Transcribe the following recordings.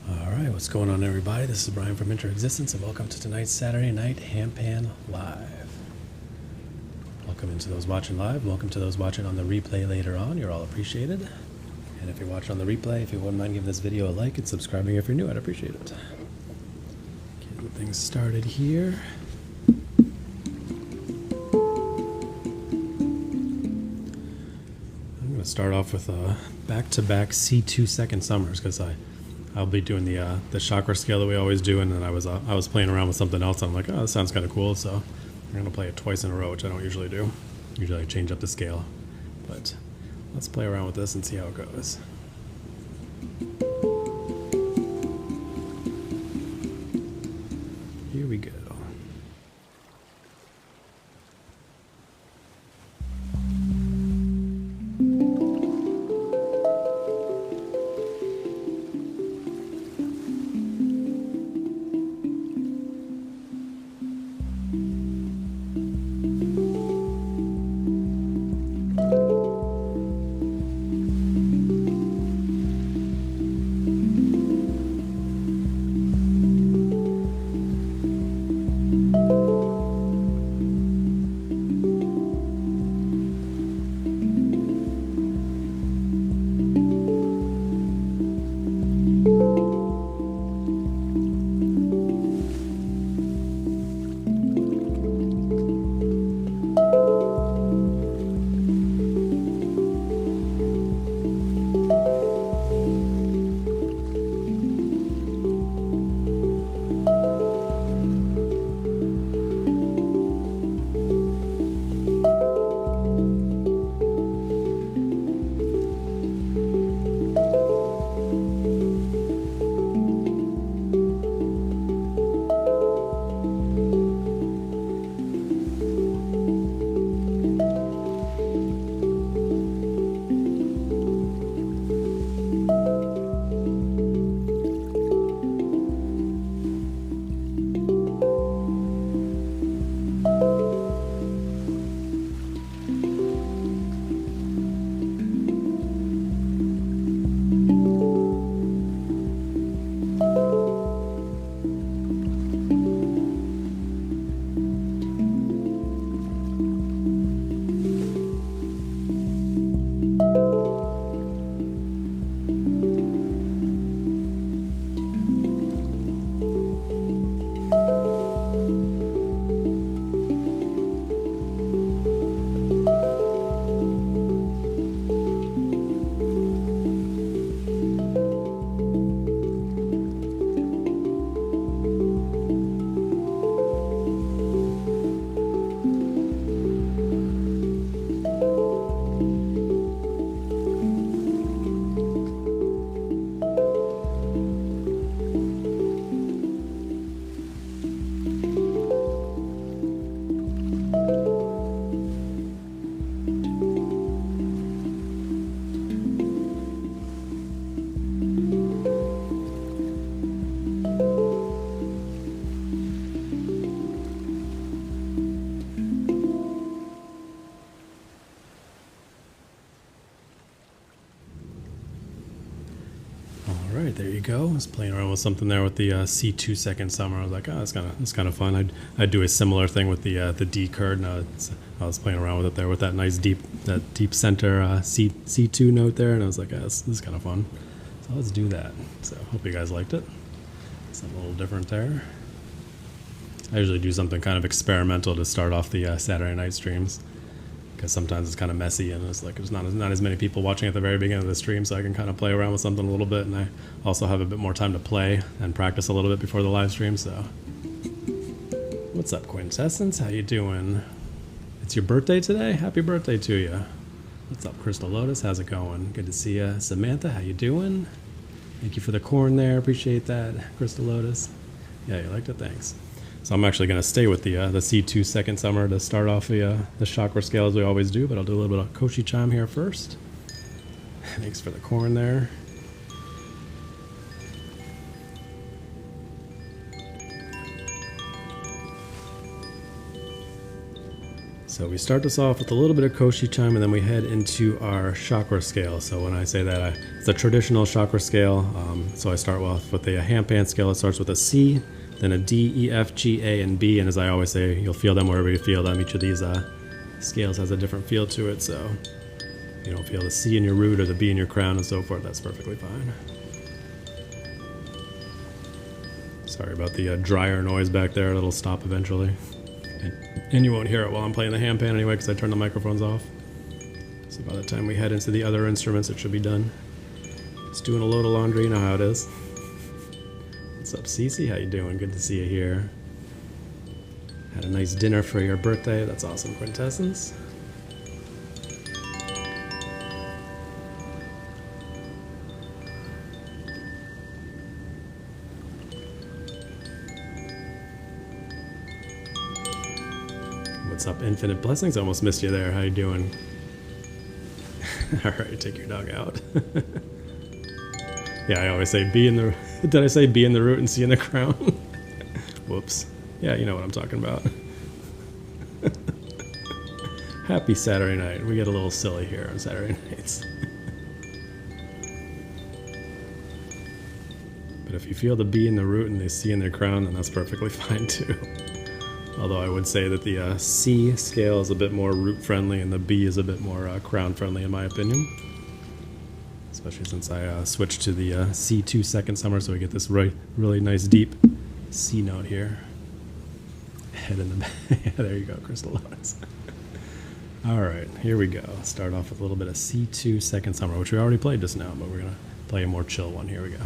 Alright, what's going on, everybody? This is Brian from Interexistence, and welcome to tonight's Saturday Night Handpan Live. Welcome into those watching live. Welcome to those watching on the replay later on. You're all appreciated. And if you're watching on the replay, if you wouldn't mind giving this video a like and subscribing if you're new, I'd appreciate it. Getting things started here. I'm going to start off with back-to-back C2 second summers because I'll be doing the chakra scale that we always do, and then I was playing around with something else. And I'm like, oh, this sounds kind of cool, so I'm gonna play it twice in a row, which I don't usually do. Usually I change up the scale, but let's play around with this and see how it goes. Here we go. Alright, there you go. I was playing around with something there with the C2 second summer. I was like, oh, that's kind of fun. I'd do a similar thing with the D chord. I was playing around with it there with that nice deep center C2 note there, and I was like, oh, this is kind of fun. So let's do that. So hope you guys liked it. Something a little different there. I usually do something kind of experimental to start off the Saturday night streams, because sometimes it's kind of messy and it's like there's not as many people watching at the very beginning of the stream, so I can kind of play around with something a little bit, and I also have a bit more time to play and practice a little bit before the live stream. So what's up, Quintessence? How you doing? It's your birthday today? Happy birthday to you. What's up, Crystal Lotus? How's it going? Good to see you. Samantha, how you doing? Thank you for the corn there. Appreciate that, Crystal Lotus. Yeah, you liked it? Thanks. So I'm actually going to stay with the C2 second summer to start off the chakra scale as we always do, but I'll do a little bit of Koshi chime here first. Thanks for the corn there. So we start this off with a little bit of koshi chime, and then we head into our chakra scale. So when I say that, it's a traditional chakra scale. So I start off with a handpan scale. It starts with a C, then a D, E, F, G, A, and B. And as I always say, you'll feel them wherever you feel them. Each of these scales has a different feel to it. So if you don't feel the C in your root or the B in your crown and so forth, that's perfectly fine. Sorry about the dryer noise back there. It'll stop eventually. And you won't hear it while I'm playing the handpan anyway, because I turned the microphones off. So by the time we head into the other instruments, it should be done. Just doing a load of laundry, you know how it is. What's up, Cece? How you doing? Good to see you here. Had a nice dinner for your birthday. That's awesome, Quintessence. What's up, Infinite Blessings? I almost missed you there. How you doing? Alright, take your dog out. Yeah, I always say B in the... Did I say B in the root and C in the crown? Whoops. Yeah, you know what I'm talking about. Happy Saturday night. We get a little silly here on Saturday nights. But if you feel the B in the root and the C in the crown, then that's perfectly fine too. Although I would say that the C scale is a bit more root friendly and the B is a bit more crown friendly in my opinion. Especially since I switched to the C2 second summer, so we get this really nice deep C note here. Head in the back. Yeah, there you go, Crystal Lotus. Alright, here we go. Start off with a little bit of C2 second summer, which we already played just now, but we're going to play a more chill one. Here we go.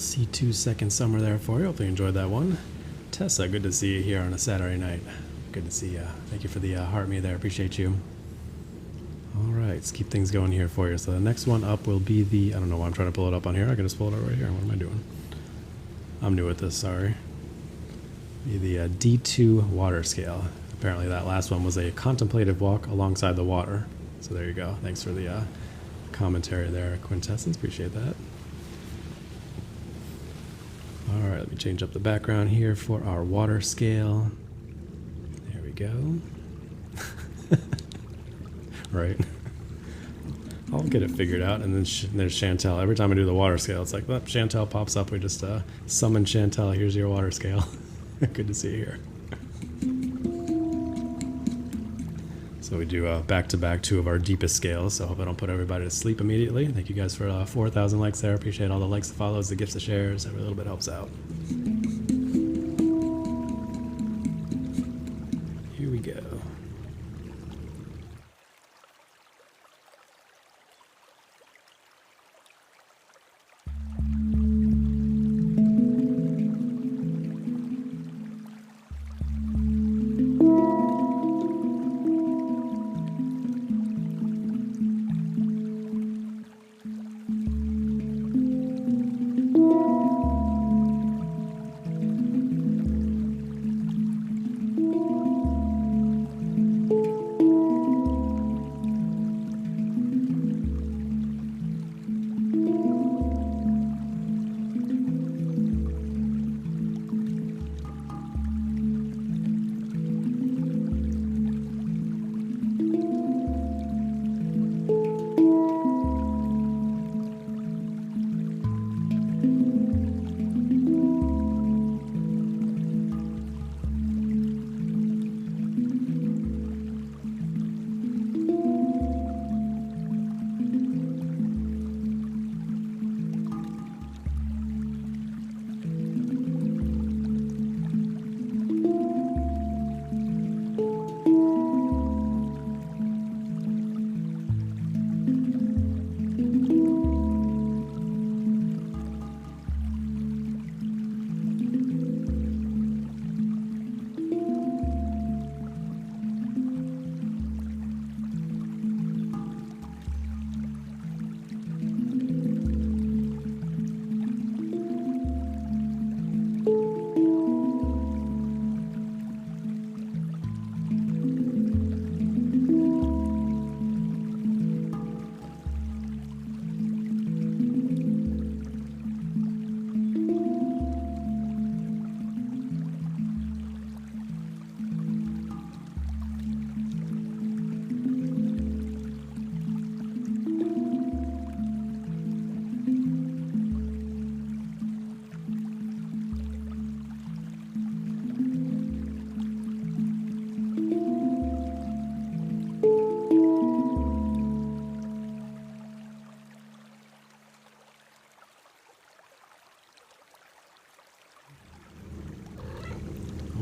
C2 second summer there for you. Hopefully you enjoyed that one. Tessa, good to see you here on a Saturday night. Good to see you. Thank you for the heart me there. Appreciate you. All right, let's keep things going here for you. So the next one up will be the, I don't know why I'm trying to pull it up on here. I can just pull it up right here. What am I doing? I'm new at this, sorry. Be the D2 water scale. Apparently that last one was a contemplative walk alongside the water. So there you go. Thanks for the commentary there, Quintessence. Appreciate that. All right, let me change up the background here for our water scale. There we go. Right. I'll get it figured out. And then there's Chantel. Every time I do the water scale, it's like, oh, Chantel pops up. We just summon Chantel. Here's your water scale. Good to see you here. So we do back-to-back 2 of our deepest scales, so I hope I don't put everybody to sleep immediately. Thank you guys for 4,000 likes there. Appreciate all the likes, the follows, the gifts, the shares. Every little bit helps out. Here we go.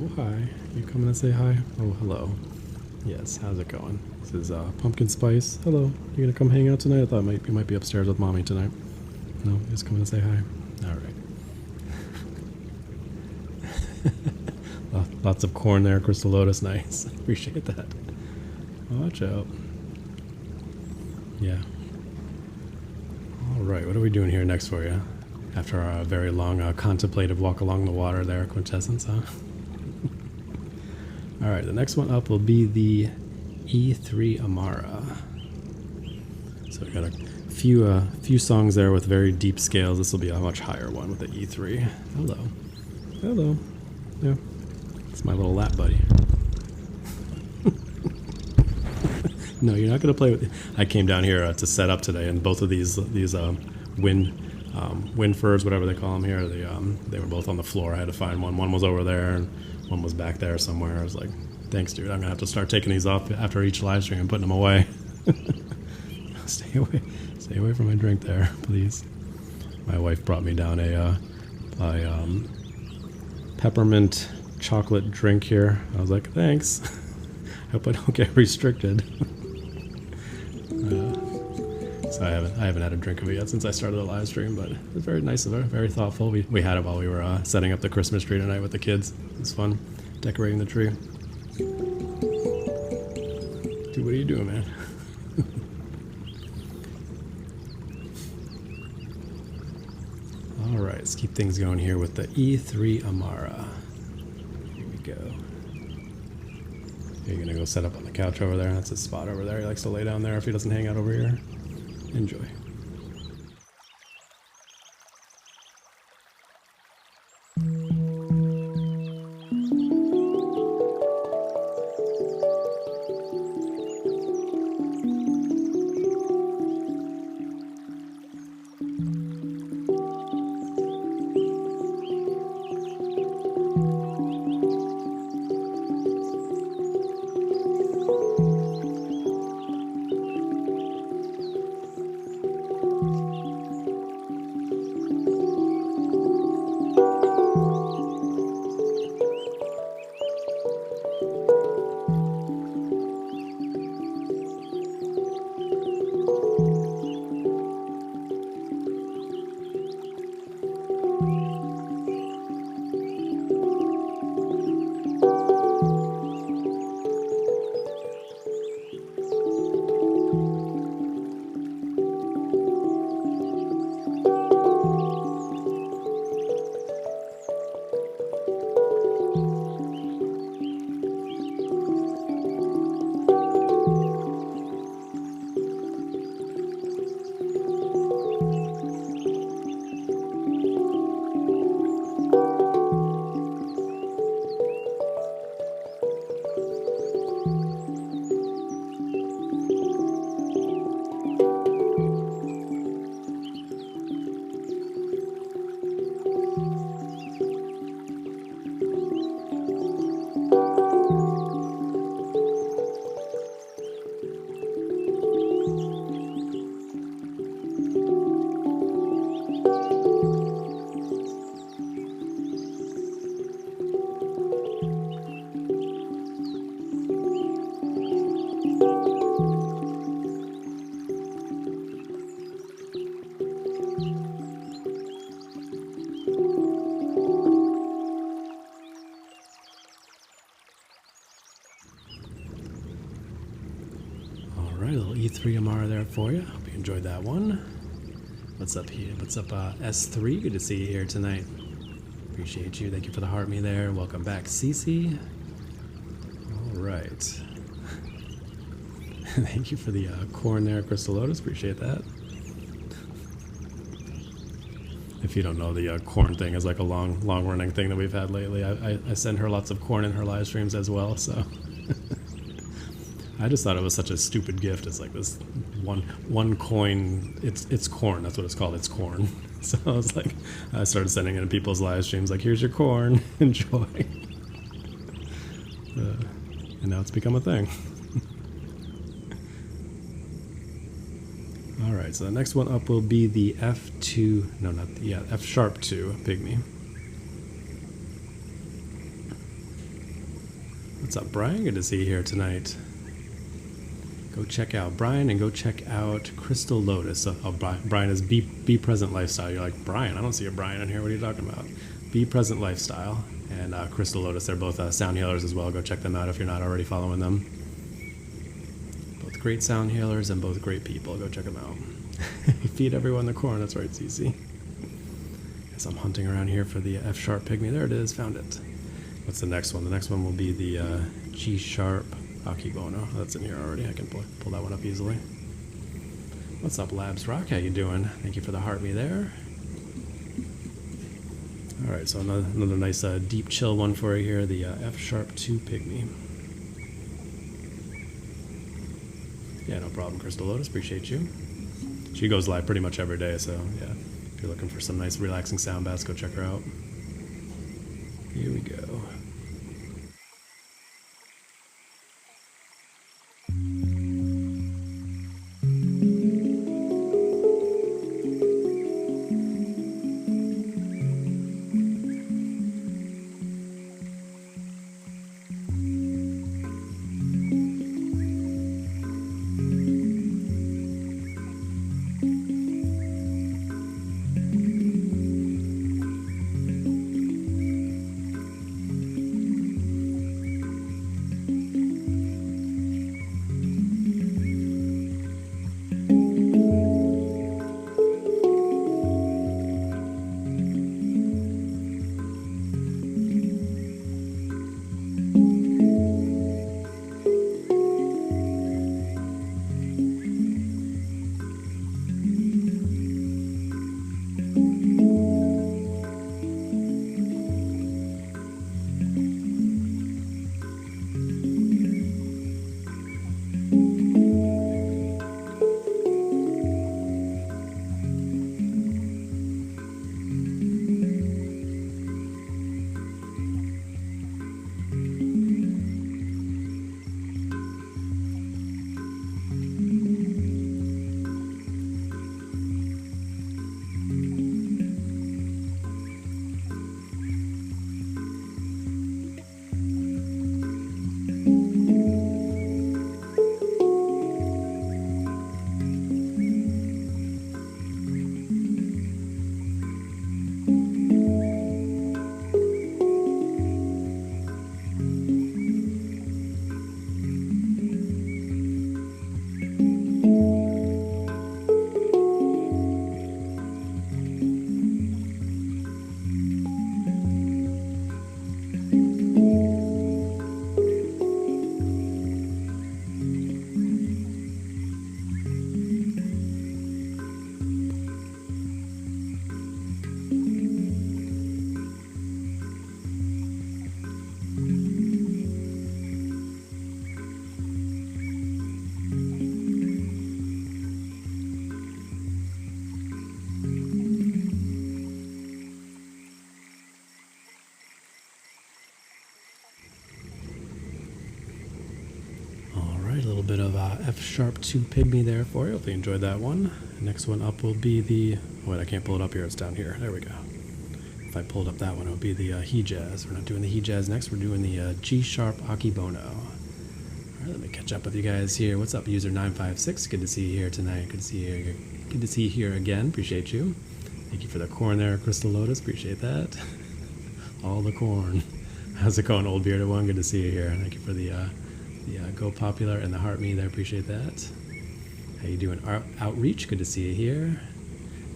Oh, hi. You coming to say hi? Oh, hello. Yes, how's it going? This is Pumpkin Spice. Hello. You gonna come hang out tonight? I thought you might be upstairs with Mommy tonight. No, just coming to say hi? Alright. Lots of corn there, Crystal Lotus. Nice. Appreciate that. Watch out. Yeah. Alright, what are we doing here next for you? After our very long contemplative walk along the water there, Quintessence, huh? Alright, the next one up will be the E3 Amara. So we got a few songs there with very deep scales. This will be a much higher one with the E3. Hello. Hello. Yeah. It's my little lap buddy. No, you're not going to play with it. I came down here to set up today, and both of these wind furs, whatever they call them here, they were both on the floor. I had to find one. One was over there, and one was back there somewhere. I was like, thanks, dude. I'm going to have to start taking these off after each live stream and putting them away. Stay away from my drink there, please. My wife brought me down a peppermint chocolate drink here. I was like, thanks. Hope I don't get restricted. So I haven't had a drink of it yet since I started the live stream, but it was very nice of her, very thoughtful. We had it while we were setting up the Christmas tree tonight with the kids. It was fun, decorating the tree. Dude, what are you doing, man? All right, let's keep things going here with the E3 Amara. Here we go. You're gonna go set up on the couch over there. That's his spot over there. He likes to lay down there if he doesn't hang out over here. Enjoy. Alright, a little E3 Amara there for you. Hope you enjoyed that one. What's up here? What's up, S3? Good to see you here tonight. Appreciate you. Thank you for the heart me there. Welcome back, Cece. Alright. Thank you for the corn there, Crystal Lotus. Appreciate that. If you don't know, the corn thing is like a long running thing that we've had lately. I send her lots of corn in her live streams as well, so... I just thought it was such a stupid gift. It's like this one coin. It's corn. That's what it's called. It's corn. So I was like, I started sending it in people's live streams. Like, here's your corn. Enjoy. And now it's become a thing. All right. So the next one up will be the F2. No, not the, yeah, F sharp 2 pygmy. What's up, Brian? Good to see you here tonight. Go check out Brian and go check out Crystal Lotus. Oh, Brian is Be Present Lifestyle. You're like, Brian, I don't see a Brian in here. What are you talking about? Be Present Lifestyle and Crystal Lotus. They're both sound healers as well. Go check them out if you're not already following them. Both great sound healers and both great people. Go check them out. Feed everyone the corn. That's right, Cece. Guess I'm hunting around here for the F sharp pygmy. There it is. Found it. What's the next one? The next one will be the G sharp Akibono. That's in here already. I can pull that one up easily. What's up, Labs Rock? How you doing? Thank you for the heart me there. All right, so another nice deep chill one for you here. The F sharp 2 pygmy. Yeah, no problem, Crystal Lotus. Appreciate you. She goes live pretty much every day, so yeah. If you're looking for some nice relaxing sound baths, go check her out. Here we go. bit of F sharp 2 pygmy there for you. Hope you enjoyed that one. Next one up will be the, wait, I can't pull it up here, it's down here. There we go. If I pulled up that one, it would be the He Jazz. We're not doing the He Jazz next, we're doing the G sharp Akibono. All right, let me catch up with you guys here. What's up, user 956? Good to see you here tonight. Good to see you here again. Appreciate you. Thank you for the corn there, Crystal Lotus. Appreciate that. All the corn. How's it going, old bearded one? Good to see you here. Thank you for the Go Popular and the Heart Me there. Appreciate that. How you doing, Outreach? Good to see you here.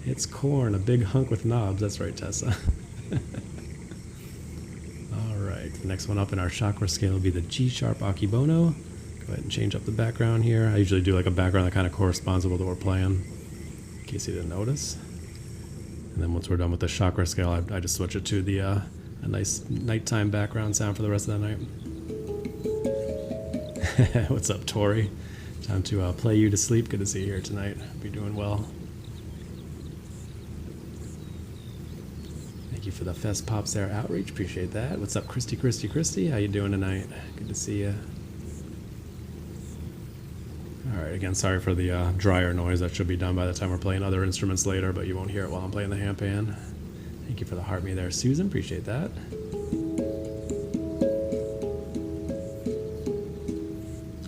It's corn, a big hunk with knobs. That's right, Tessa. All right, the next one up in our chakra scale will be the G sharp Akibono. Go ahead and change up the background here. I usually do like a background that kind of corresponds with what we're playing, in case you didn't notice. And then once we're done with the chakra scale, I just switch it to the a nice nighttime background sound for the rest of the night. What's up, Tori? Time to play you to sleep. Good to see you here tonight. Hope you're doing well. Thank you for the Fest Pops there, Outreach. Appreciate that. What's up, Christy? How you doing tonight? Good to see you. All right, again, sorry for the dryer noise. That should be done by the time we're playing other instruments later, but you won't hear it while I'm playing the handpan. Thank you for the heart me there, Susan. Appreciate that.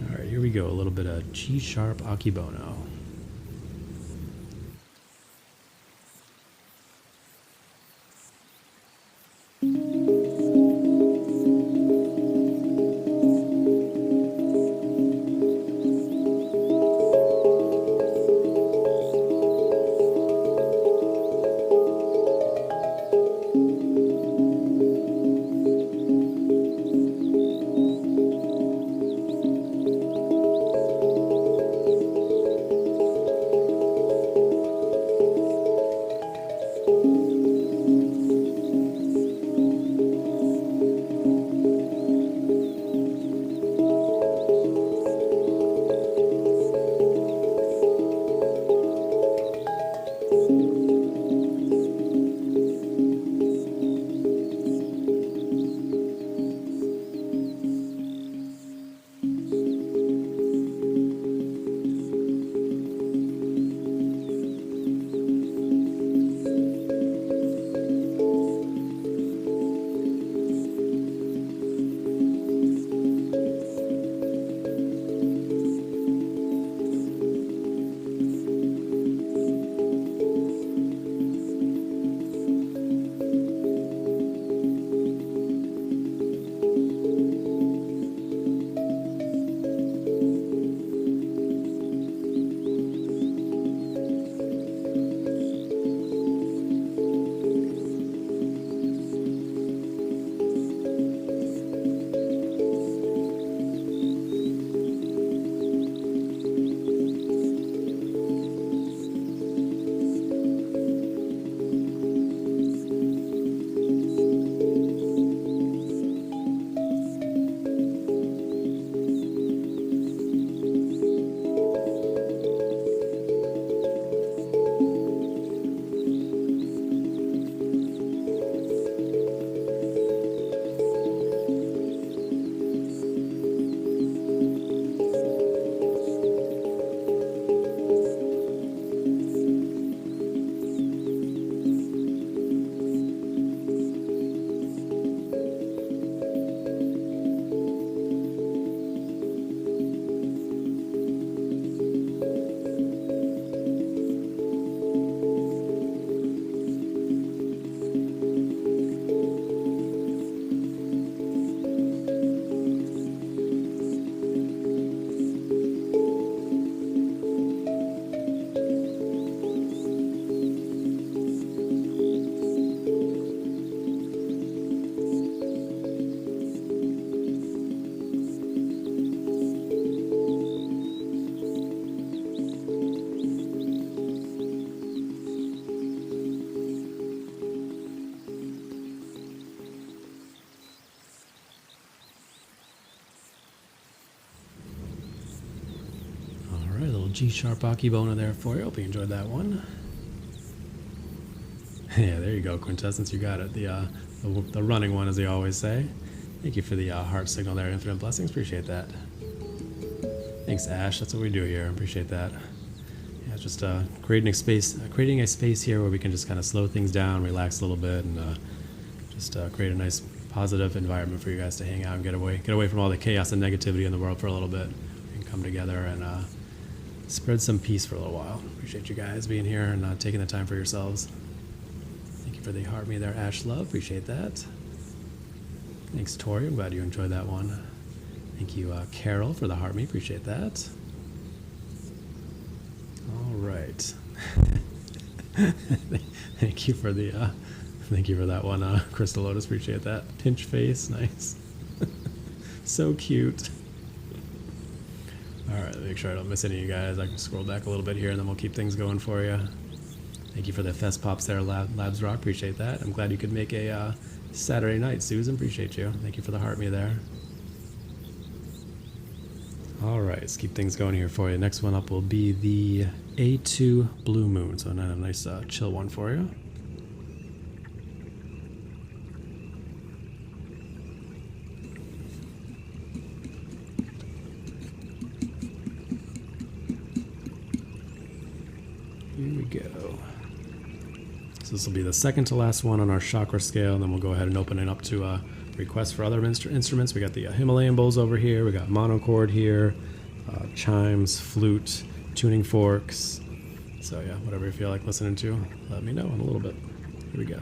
All right, here we go. A little bit of G sharp Akibono. G sharp Akibono there for you. Hope you enjoyed that one. Yeah, there you go, Quintessence. You got it. The running one, as they always say. Thank you for the heart signal there. Infinite blessings. Appreciate that. Thanks, Ash. That's what we do here. Appreciate that. Yeah, just creating a space here where we can just kind of slow things down, relax a little bit, and just create a nice positive environment for you guys to hang out and get away from all the chaos and negativity in the world for a little bit, and come together and spread some peace for a little while. Appreciate you guys being here and taking the time for yourselves. Thank you for the heart me there, Ash Love. Appreciate that. Thanks, Tori. I'm glad you enjoyed that one. Thank you, Carol, for the heart me. Appreciate that. All right. Thank you for the thank you for that one, Crystal Lotus. Appreciate that. Pinch face, nice. So cute. All right, make sure I don't miss any of you guys. I can scroll back a little bit here, and then we'll keep things going for you. Thank you for the fest pops there, Labs Rock. Appreciate that. I'm glad you could make a Saturday night, Susan. Appreciate you. Thank you for the heart me there. All right, let's keep things going here for you. Next one up will be the A2 Blue Moon. So a nice chill one for you. Here we go. So this will be the second to last one on our chakra scale, and then we'll go ahead and open it up to requests for other instruments. We got the Himalayan bowls over here. We got monochord here, chimes, flute, tuning forks. So yeah, whatever you feel like listening to, let me know in a little bit. Here we go.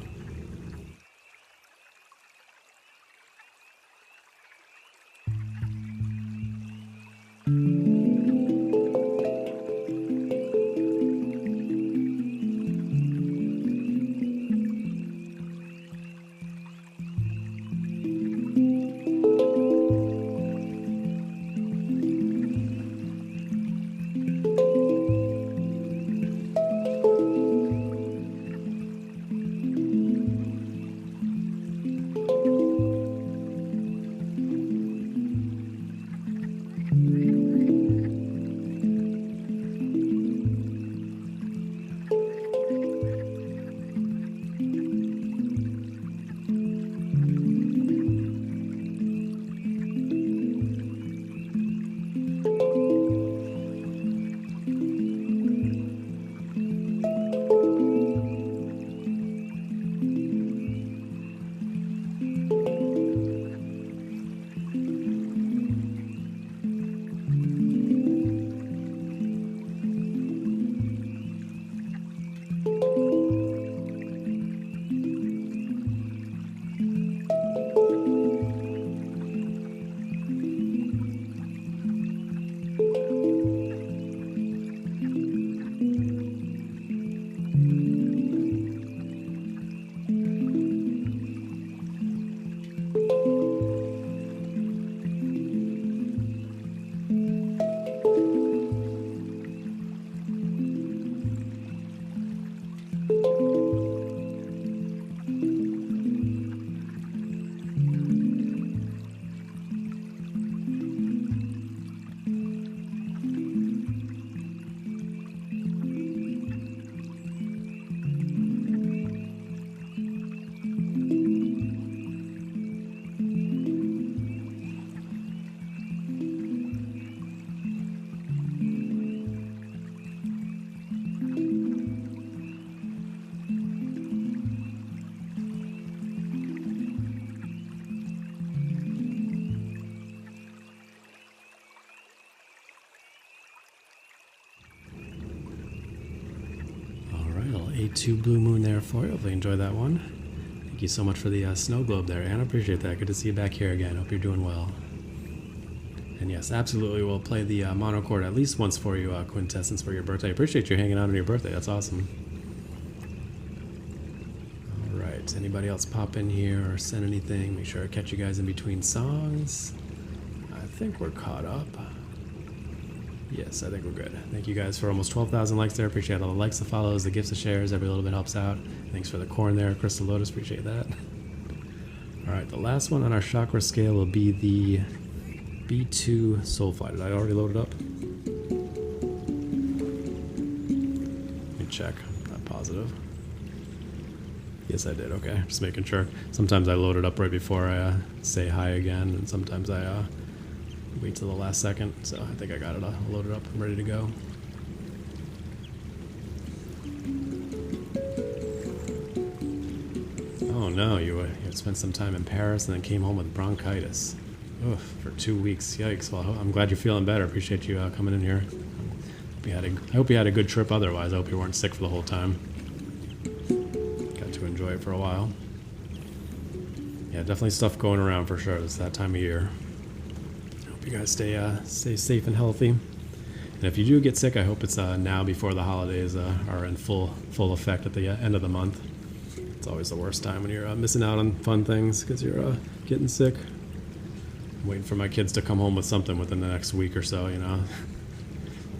A2 Blue Moon there for you. Hopefully enjoy that one. Thank you so much for the snow globe there, Anna. Appreciate that. Good to see you back here again. Hope you're doing well. And yes, absolutely, we'll play the monochord at least once for you, Quintessence, for your birthday. Appreciate you hanging out on your birthday. That's awesome. All right, anybody else pop in here or send anything? Make sure I catch you guys in between songs. I think we're caught up. Yes, I think we're good. Thank you guys for almost 12,000 likes there. Appreciate all the likes, the follows, the gifts, the shares. Every little bit helps out. Thanks for the corn there, Crystal Lotus. Appreciate that. All right, the last one on our chakra scale will be the B2 Soulfly. Did I already load it up? Let me check. I'm not positive. Yes, I did. Okay, just making sure. Sometimes I load it up right before I say hi again, and sometimes I wait till the last second. So I think I got it loaded up and ready to go. Oh no, you had spent some time in Paris and then came home with bronchitis. Oof, for 2 weeks. Yikes. Well, I'm glad you're feeling better. Appreciate you coming in here. I hope you had a good trip otherwise. I hope you weren't sick for the whole time. Got to enjoy it for a while. Yeah, definitely stuff going around for sure. It's that time of year. I hope you guys stay safe and healthy. And if you do get sick, I hope it's now before the holidays are in full effect at the end of the month. It's always the worst time when you're missing out on fun things because you're getting sick. I'm waiting for my kids to come home with something within the next week or so, you know.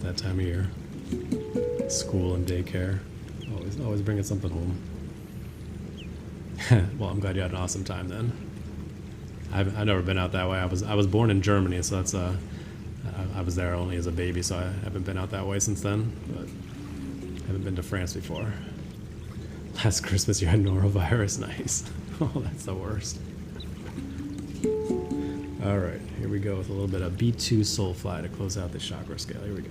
That time of year. School and daycare. Always bringing something home. Well, I'm glad you had an awesome time then. I've never been out that way. I was born in Germany, so that's I was there only as a baby, so I haven't been out that way since then. But I haven't been to France before. Last Christmas you had norovirus. Nice. Oh, that's the worst. All right, here we go with a little bit of B2 Soulfly to close out the chakra scale. Here we go.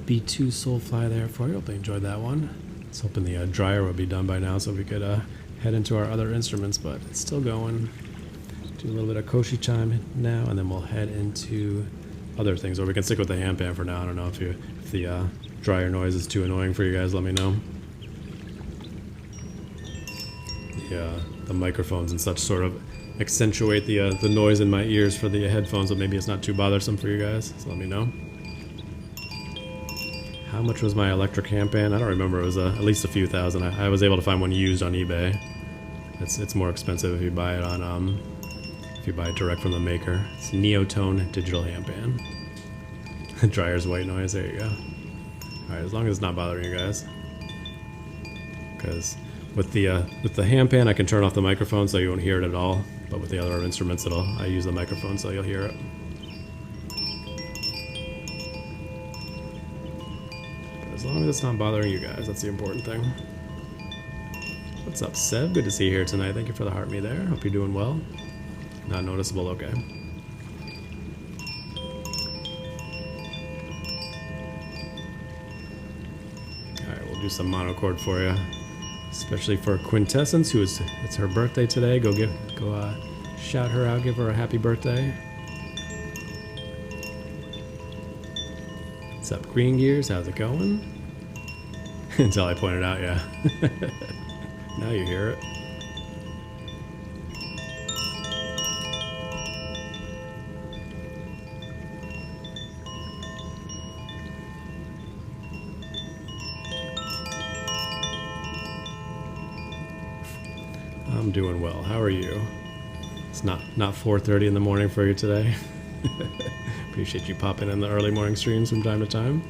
B2 Soulfly there for you. Hope you enjoyed that one. I was hoping the dryer would be done by now so we could head into our other instruments, but it's still going. Do a little bit of Koshi chime now, and then we'll head into other things. Or we can stick with the handpan for now. I don't know if the dryer noise is too annoying for you guys. Let me know. The microphones and such sort of accentuate the noise in my ears for the headphones, but maybe it's not too bothersome for you guys. So let me know. How much was my electric handpan? I don't remember. It was at least a few thousand. I was able to find one used on eBay. It's more expensive if you buy it on if you buy it direct from the maker. It's Neotone digital handpan. Dryer's white noise. There you go. All right, as long as it's not bothering you guys. Because with the handpan, I can turn off the microphone so you won't hear it at all. But with the other instruments, I use the microphone so you'll hear it. As long as it's not bothering you guys, that's the important thing. What's up, Seb? Good to see you here tonight. Thank you for the heart me there. Hope you're doing well. Not noticeable, okay. Alright, we'll do some monochord for you. especially for Quintessence, it's her birthday today. Go shout her out, give her a happy birthday. What's up, Green Gears? How's it going? Until I pointed out, yeah. Now you hear it. I'm doing well. How are you? It's not 4:30 in the morning for you today. Appreciate you popping in the early morning streams from time to time.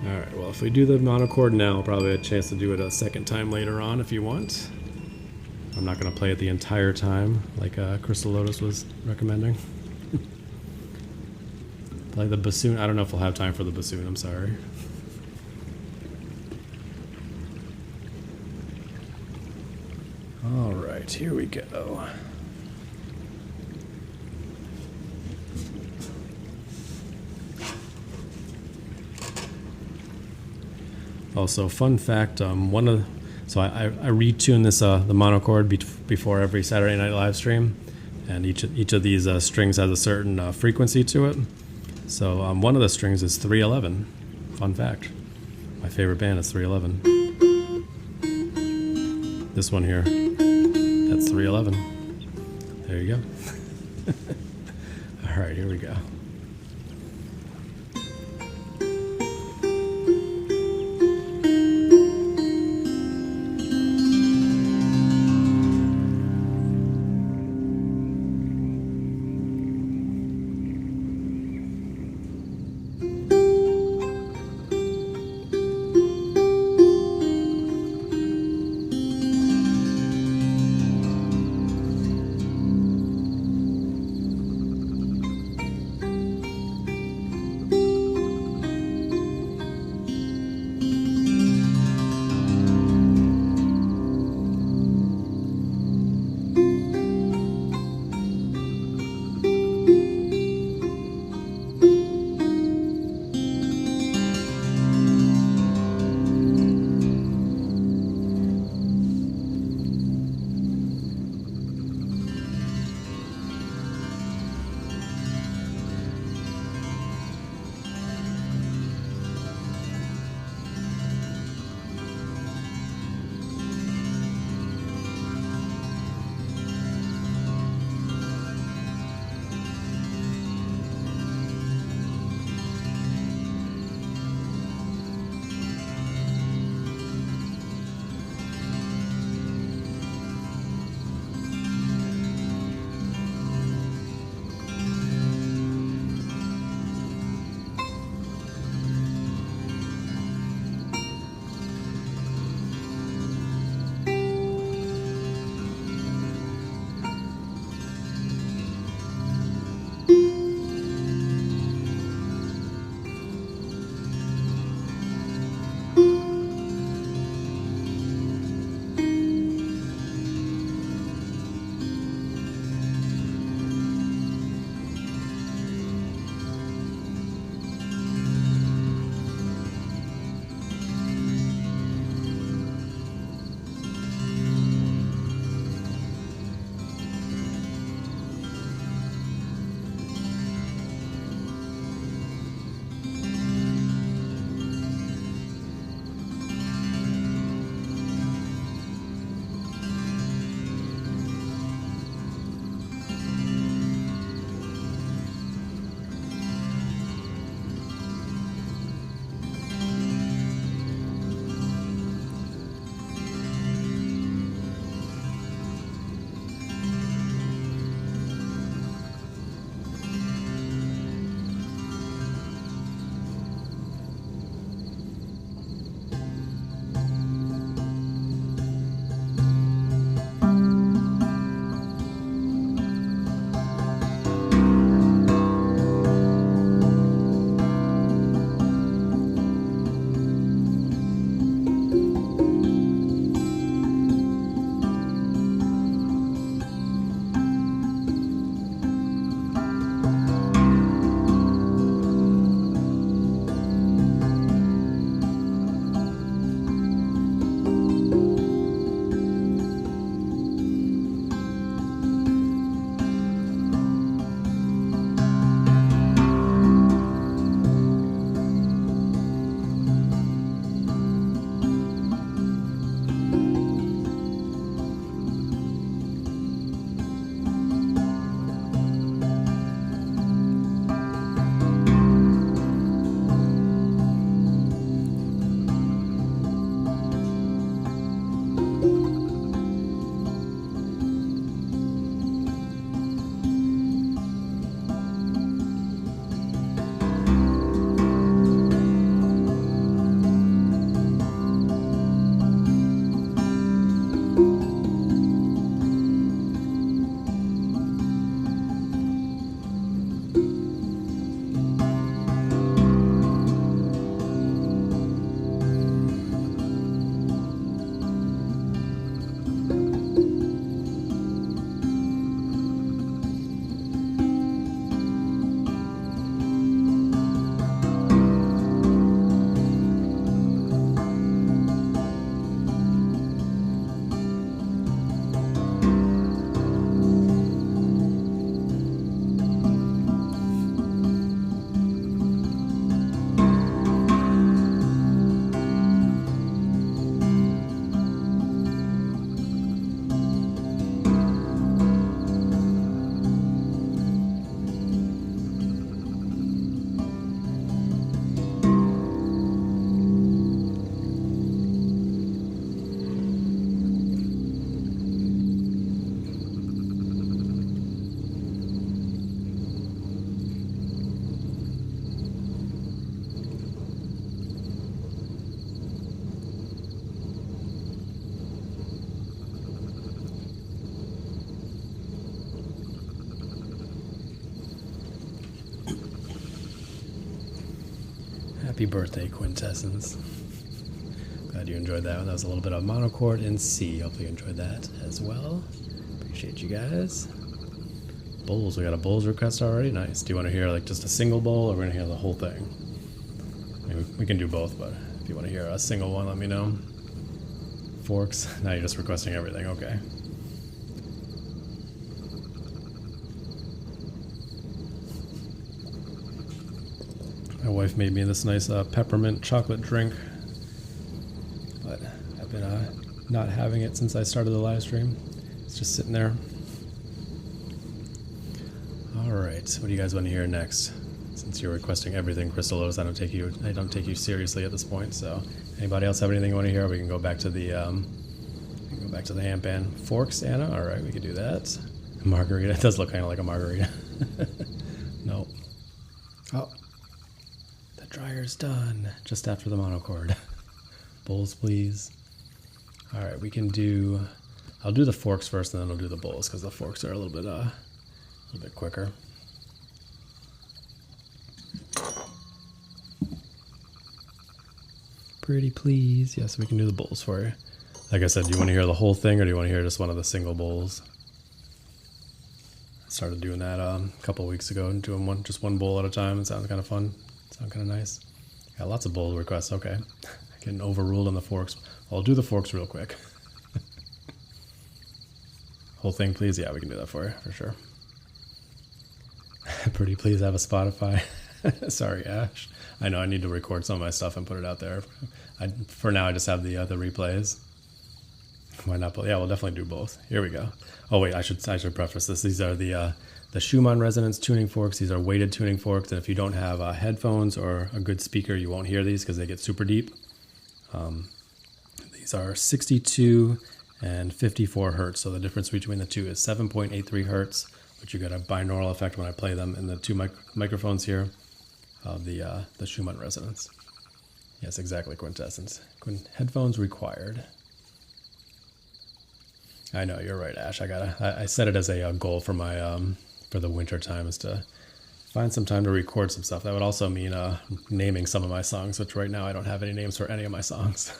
Alright, well, if we do the monochord now, I'll probably have a chance to do it a second time later on if you want. I'm not going to play it the entire time like Crystal Lotus was recommending. Play the bassoon. I don't know if we'll have time for the bassoon, I'm sorry. Alright, here we go. Also, fun fact, so I retune this the monochord before every Saturday night live stream, and each of these strings has a certain frequency to it. So one of the strings is 311. Fun fact. My favorite band is 311. This one here, that's 311. There you go. All right, here we go. Happy birthday, Quintessence. Glad you enjoyed that one. That was a little bit of monochord in C. Hopefully you enjoyed that as well. Appreciate you guys. Bowls, we got a bowls request already. Nice. Do you want to hear like just a single bowl, or we're gonna hear the whole thing? I mean, we can do both, but if you want to hear a single one, let me know. Forks. Now you're just requesting everything. Okay. My wife made me this nice peppermint chocolate drink, but I've been not having it since I started the live stream. It's just sitting there. All right, what do you guys want to hear next? Since you're requesting everything, Crystal Lotus, I don't take you seriously at this point. So, anybody else have anything you want to hear? We can go back to the handpan. Forks, Anna. All right, we could do that. Margarita. It does look kind of like a margarita. Nope. Oh, the dryer's done. Just after the monochord. Bowls, please. All right, we can do. I'll do the forks first, and then I'll do the bowls because the forks are a little bit quicker. Pretty please. Yes, we can do the bowls for you. Like I said, do you want to hear the whole thing, or do you want to hear just one of the single bowls? I started doing that a couple weeks ago, and doing just one bowl at a time. It sounds kind of fun. Sounds kind of nice. Got lots of bowl requests. Okay. Getting overruled on the forks. I'll do the forks real quick. Whole thing, please? Yeah, we can do that for you, for sure. Pretty please have a Spotify. Sorry, Ash. I know I need to record some of my stuff and put it out there. For now, I just have the replays. Why not? Yeah, we'll definitely do both. Here we go. Oh wait, I should preface this. These are the Schumann resonance tuning forks. These are weighted tuning forks, and if you don't have headphones or a good speaker, you won't hear these because they get super deep. These are 62 and 54 hertz. So the difference between the two is 7.83 hertz, which you get a binaural effect when I play them in the two microphones here of the Schumann resonance. Yes, exactly, Quintessence. Headphones required. I know, you're right, Ash. I set it as a goal for my for the winter time is to find some time to record some stuff. That would also mean naming some of my songs, which right now I don't have any names for any of my songs.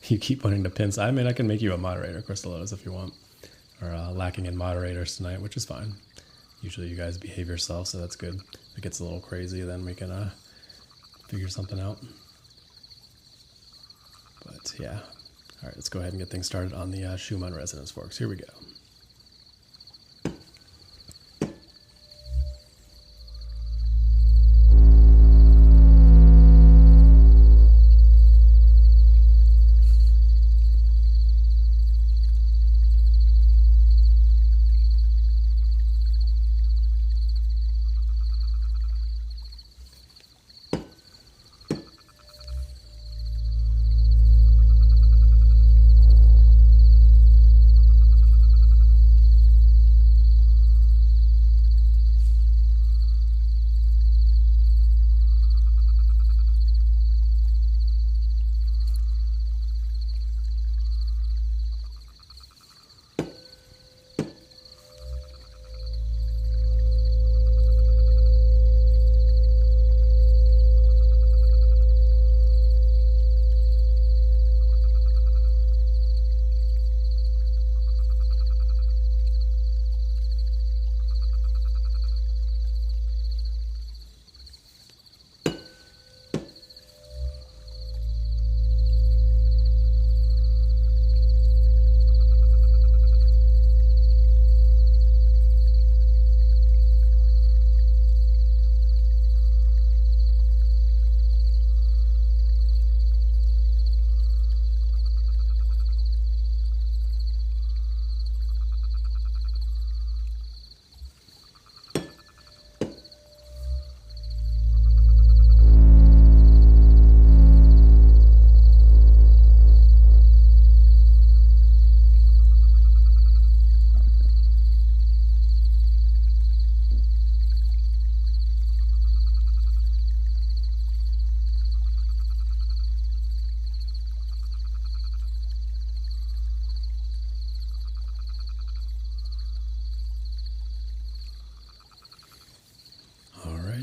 You keep wanting to pin. I mean, I can make you a moderator, Crystal Lotus, if you want. Or lacking in moderators tonight, which is fine. Usually you guys behave yourself, so that's good. If it gets a little crazy, then we can figure something out. But yeah. All right, let's go ahead and get things started on the Schumann resonance forks. Here we go.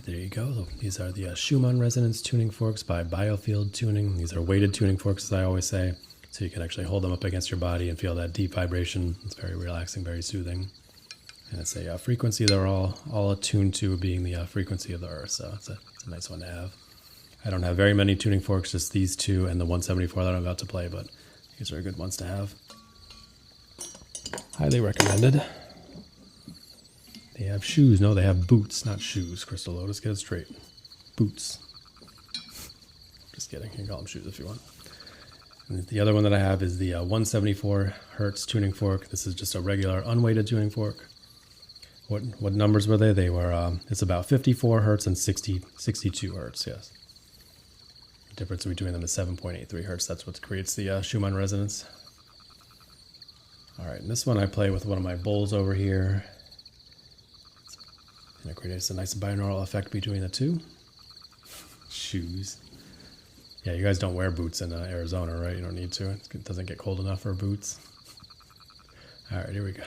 there you go. These are the Schumann resonance tuning forks by Biofield Tuning. These are weighted tuning forks, as I always say, so you can actually hold them up against your body and feel that deep vibration. It's very relaxing, very soothing. And it's a frequency they're all attuned to being the frequency of the earth, so it's a nice one to have. I don't have very many tuning forks, just these two and the 174 that I'm about to play, but these are good ones to have. Highly recommended. They have shoes. No, they have boots, not shoes. Crystal Lotus, get it straight. Boots. Just kidding. You can call them shoes if you want. And the other one that I have is the 174 hertz tuning fork. This is just a regular unweighted tuning fork. What numbers were they? They were, it's about 54 hertz and 62 hertz, yes. The difference between them is 7.83 hertz. That's what creates the Schumann resonance. All right, and this one I play with one of my bowls over here. And it creates a nice binaural effect between the two. Shoes. Yeah, you guys don't wear boots in Arizona, right? You don't need to. It doesn't get cold enough for boots. All right, here we go.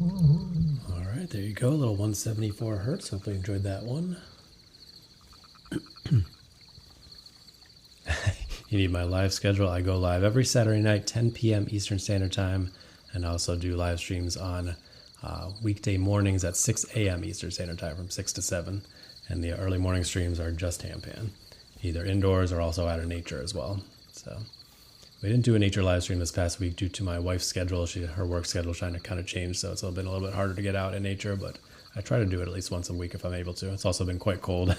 All right, there you go, a little 174 hertz. Hopefully you enjoyed that one. You need my live schedule. I go live every Saturday night, 10 p.m. Eastern Standard Time, and I also do live streams on weekday mornings at 6 a.m. Eastern Standard Time from 6 to 7. And the early morning streams are just Handpan, either indoors or also out of nature as well. So we didn't do a nature live stream this past week due to my wife's schedule. Her work schedule is trying to kind of change, so it's been a little bit harder to get out in nature, but I try to do it at least once a week if I'm able to. It's also been quite cold,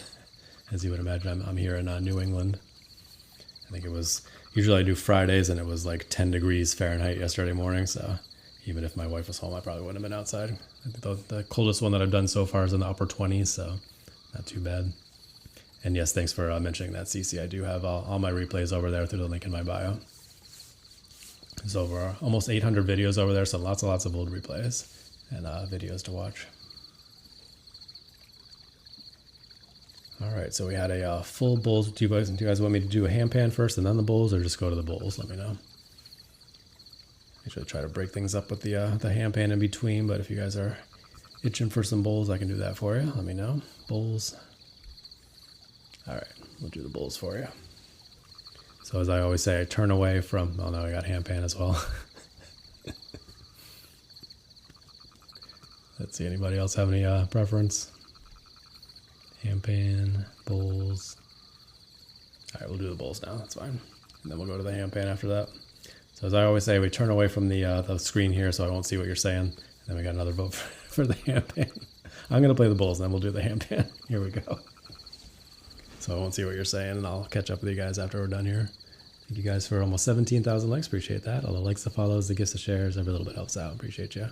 as you would imagine. I'm here in New England. I think it was, usually I do Fridays, and it was like 10 degrees Fahrenheit yesterday morning, so even if my wife was home, I probably wouldn't have been outside. I think the coldest one that I've done so far is in the upper 20s, so not too bad. And yes, thanks for mentioning that, Cece. I do have all my replays over there through the link in my bio. There's over almost 800 videos over there, so lots and lots of old replays and videos to watch. All right, so we had a full bowls. Do you guys want me to do a handpan first and then the bowls, or just go to the bowls? Let me know. I should try to break things up with the handpan in between, but if you guys are itching for some bowls, I can do that for you. Let me know. Bowls. All right, we'll do the bowls for you. So as I always say, I turn away from, oh no, I got handpan as well. Let's see, anybody else have any preference? Handpan, bowls. All right, we'll do the bowls now, that's fine. And then we'll go to the handpan after that. So as I always say, we turn away from the screen here so I won't see what you're saying. And then we got another vote for the handpan. I'm gonna play the bowls and then we'll do the handpan. Here we go. So I won't see what you're saying, and I'll catch up with you guys after we're done here. Thank you guys for almost 17,000 likes. Appreciate that. All the likes, the follows, the gifts, the shares, every little bit helps out. Appreciate you.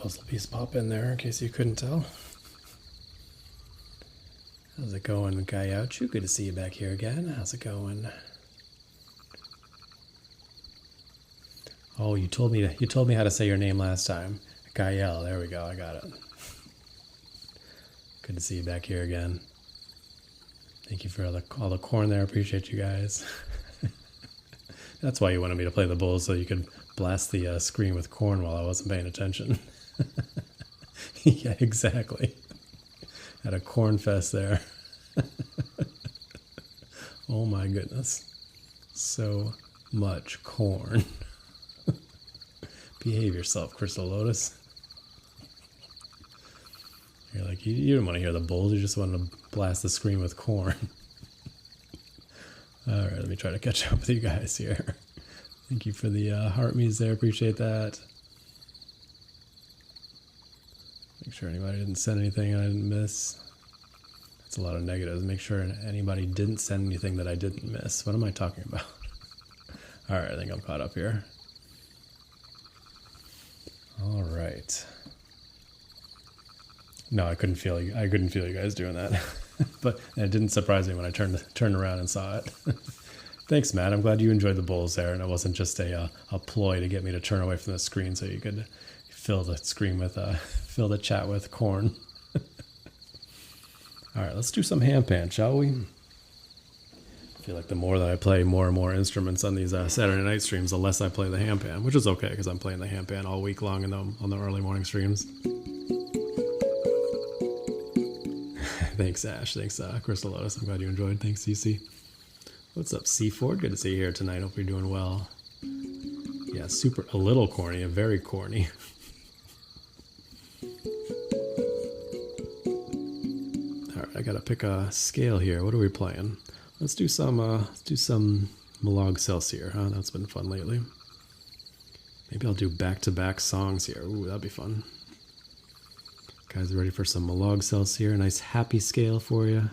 puzzle piece pop in there in case you couldn't tell. How's it going, Gayouchu? Good to see you back here again. How's it going? Oh, you told me how to say your name last time. Gael. There we go. I got it. Good to see you back here again. Thank you for all the corn there. Appreciate you guys. That's why you wanted me to play the bulls, so you could blast the screen with corn while I wasn't paying attention. Yeah, exactly. Had a corn fest there. Oh my goodness. So much corn. Behave yourself, Crystal Lotus. You're like, you didn't want to hear the bulls, you just wanted to blast the screen with corn. Alright, let me try to catch up with you guys here. Thank you for the heart me's there, appreciate that. Make sure anybody didn't send anything I didn't miss. That's a lot of negatives. Make sure anybody didn't send anything that I didn't miss. What am I talking about? Alright, I think I'm caught up here. Alright. No, I couldn't feel you guys doing that. But it didn't surprise me when I turned around and saw it. Thanks, Matt. I'm glad you enjoyed the bulls there, and it wasn't just a ploy to get me to turn away from the screen so you could fill the screen with fill the chat with corn. All right, let's do some handpan, shall we? I feel like the more that I play more and more instruments on these Saturday night streams, the less I play the handpan, which is okay because I'm playing the handpan all week long on the early morning streams. Thanks, Ash. Thanks, Crystal Lotus. I'm glad you enjoyed. Thanks, CC. What's up, C Ford? Good to see you here tonight. Hope you're doing well. Yeah, a little corny, very corny. All right, I gotta pick a scale here. What are we playing? Let's do some Malog Celsius, huh? That's been fun lately. Maybe I'll do back-to-back songs here. Ooh, that'd be fun. Guys, ready for some Malog Celsius? A nice happy scale for you.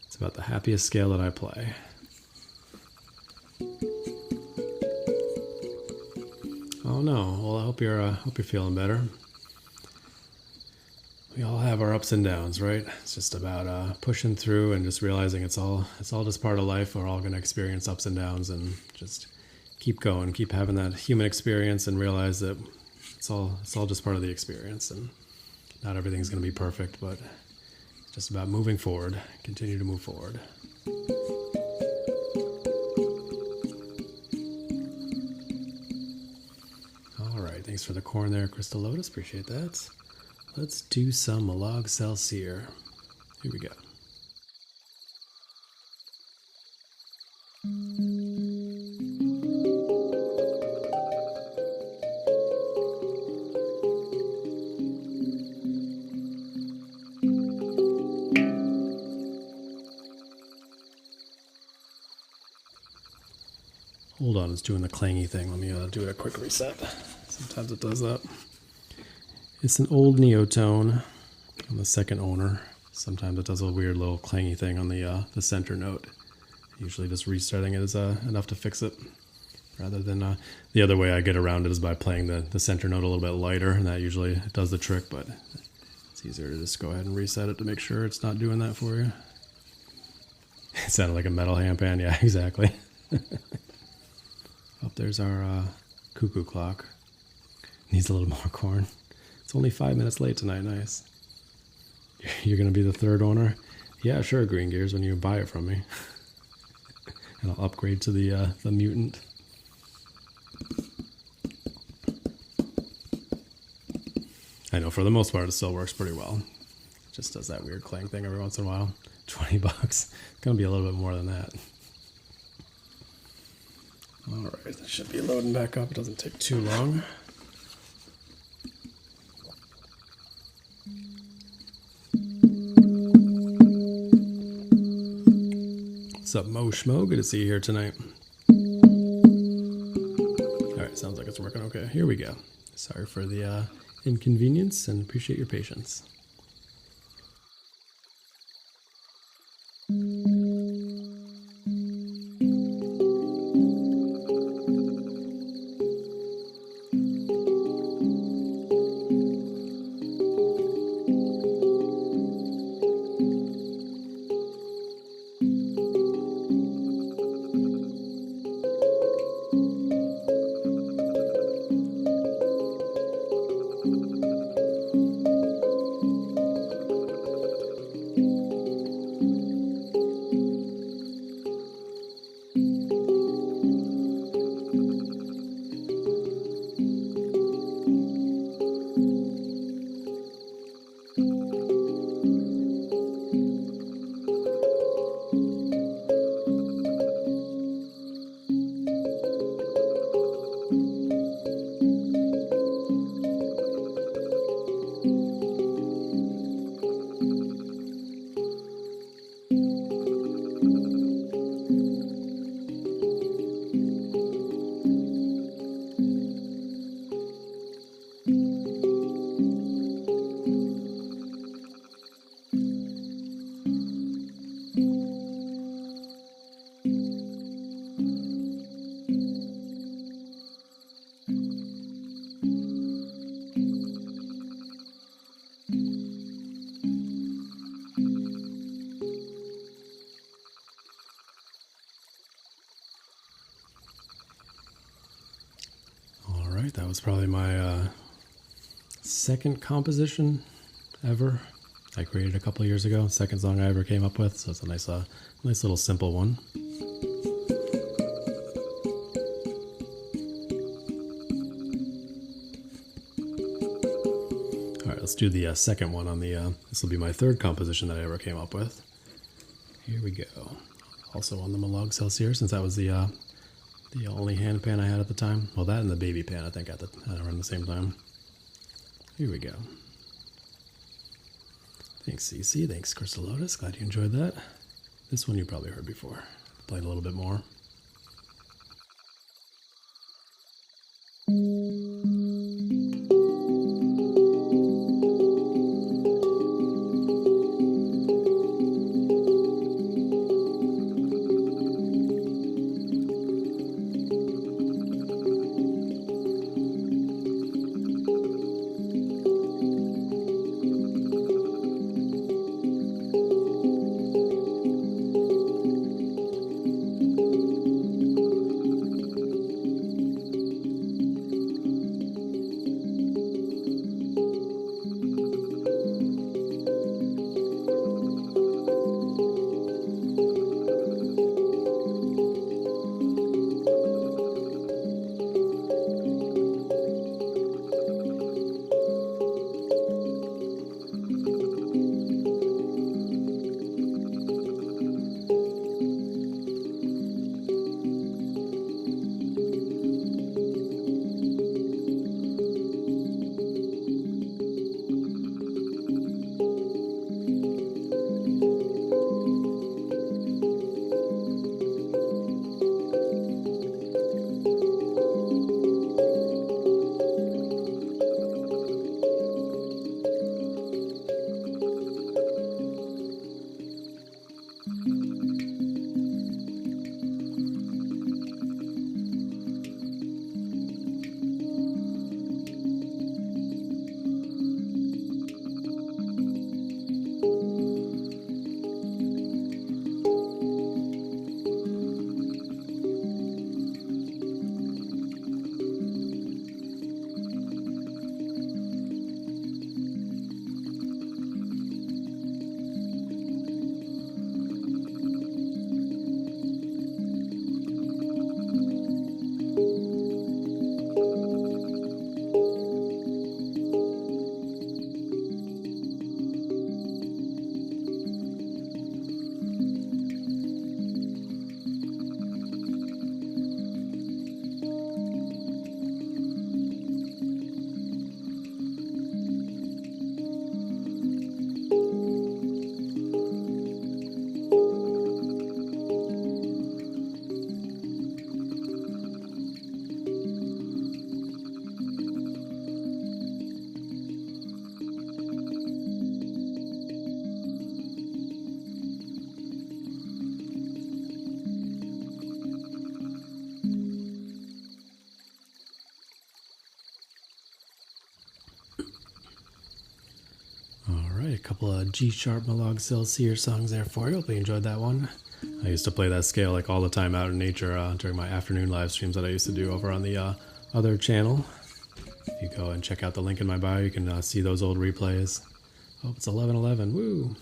It's about the happiest scale that I play. Oh no! Well, I hope you're feeling better. We all have our ups and downs, right? It's just about pushing through and just realizing it's all just part of life. We're all going to experience ups and downs, and just keep going, keep having that human experience, and realize that it's all just part of the experience, and not everything's going to be perfect, but it's just about moving forward. Continue to move forward. All right, thanks for the corn there, Crystal Lotus. Appreciate that. Let's do some Malog Celsius. Here we go. Hold on, it's doing the clangy thing. Let me do a quick reset. Sometimes it does that. It's an old Neotone. I'm the second owner. Sometimes it does a weird little clangy thing on the center note. Usually just restarting it is enough to fix it. Rather than the other way I get around it is by playing the center note a little bit lighter, and that usually does the trick, but it's easier to just go ahead and reset it to make sure it's not doing that for you. It sounded like a metal handpan. Yeah, exactly. Oh, there's our cuckoo clock. Needs a little more corn. It's only 5 minutes late tonight. Nice. You're going to be the third owner? Yeah, sure, Green Gears, when you buy it from me. And I'll upgrade to the mutant. I know, for the most part, it still works pretty well. It just does that weird clang thing every once in a while. $20. It's going to be a little bit more than that. All right, that should be loading back up. It doesn't take too long. What's up, Mo Schmo? Good to see you here tonight. All right, sounds like it's working okay. Here we go. Sorry for the inconvenience, and appreciate your patience. was probably my second composition ever. I created a couple of years ago. Second song I ever came up with, so it's a nice little simple one. All right, let's do the second one on the. This will be my third composition that I ever came up with. Here we go. Also on the Malog Celsius, since that was the only hand pan I had at the time. Well, that and the baby pan, I think, at around the same time. Here we go. Thanks, CC. Thanks, Crystal Lotus. Glad you enjoyed that. This one you probably heard before. Played a little bit more. A couple of G-sharp Malog Celsius songs there for you. Hope you enjoyed that one. I used to play that scale like all the time out in nature during my afternoon live streams that I used to do over on the other channel. If you go and check out the link in my bio, you can see those old replays. Oh, it's 11:11. Woo!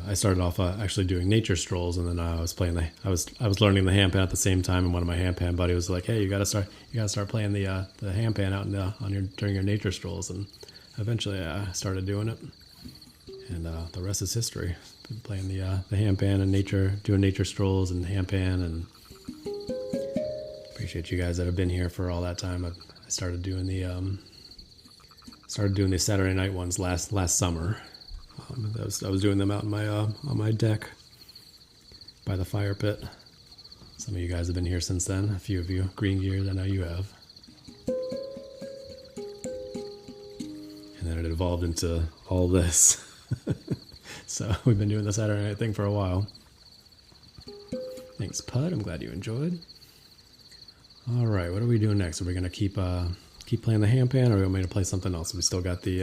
I started off actually doing nature strolls, and then I was playing I was learning the handpan at the same time, and one of my handpan buddies was like, "Hey, you gotta start playing the handpan out during your nature strolls." And eventually, I started doing it, and the rest is history. Been playing the handpan and doing nature strolls and handpan, and appreciate you guys that have been here for all that time. I started doing the Saturday night ones last summer. I was doing them out in on my deck by the fire pit. Some of you guys have been here since then. A few of you, Green Gears, I know you have. And then it evolved into all this. So we've been doing the Saturday night thing for a while. Thanks, Pud. I'm glad you enjoyed. All right, what are we doing next? Are we going to keep playing the handpan, or are we want me to play something else? We still got the,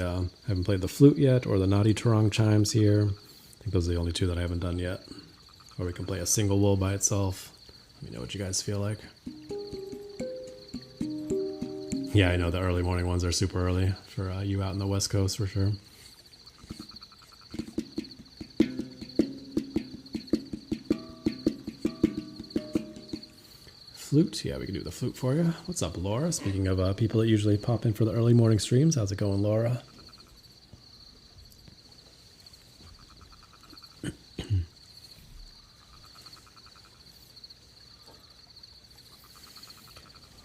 haven't played the flute yet, or the Naughty Turong chimes here. I think those are the only two that I haven't done yet. Or we can play a single wool by itself. me know what you guys feel like. Yeah, I know the early morning ones are super early for you out in the West Coast for sure. Flute, yeah, we can do the flute for you. What's up, Laura? Speaking of people that usually pop in for the early morning streams, how's it going, Laura?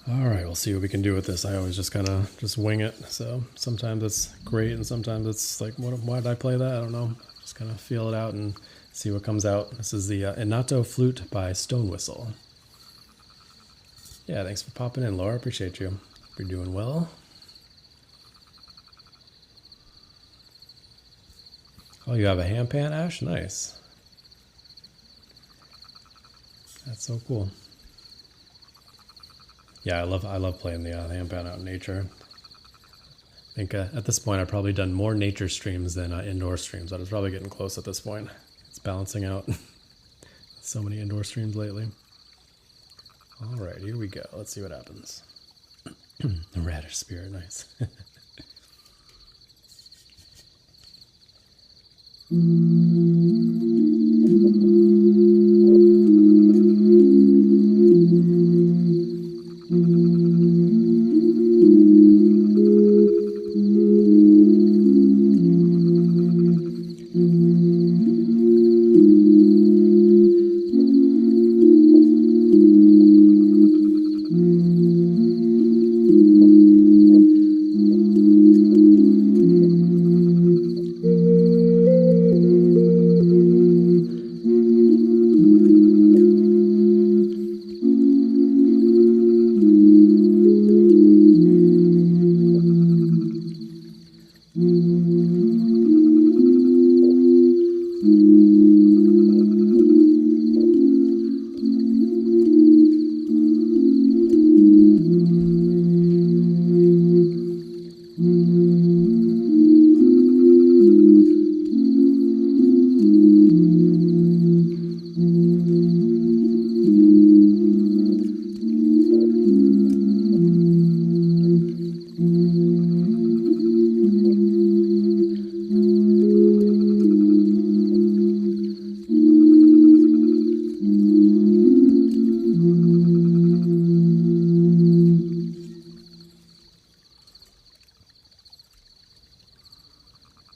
All right, we'll see what we can do with this. I always just kind of just wing it. So sometimes it's great, and sometimes it's like, why did I play that? I don't know. Just kind of feel it out and see what comes out. This is the Neotone Flute by Stone Whistle. Yeah, thanks for popping in, Laura. Appreciate you. You're doing well. Oh, you have a handpan, Ash? Nice. That's so cool. Yeah, I love playing the handpan out in nature. I think at this point I've probably done more nature streams than indoor streams. I was probably getting close at this point. It's balancing out. So many indoor streams lately. All right, here we go. Let's see what happens. The radish spirit, nice.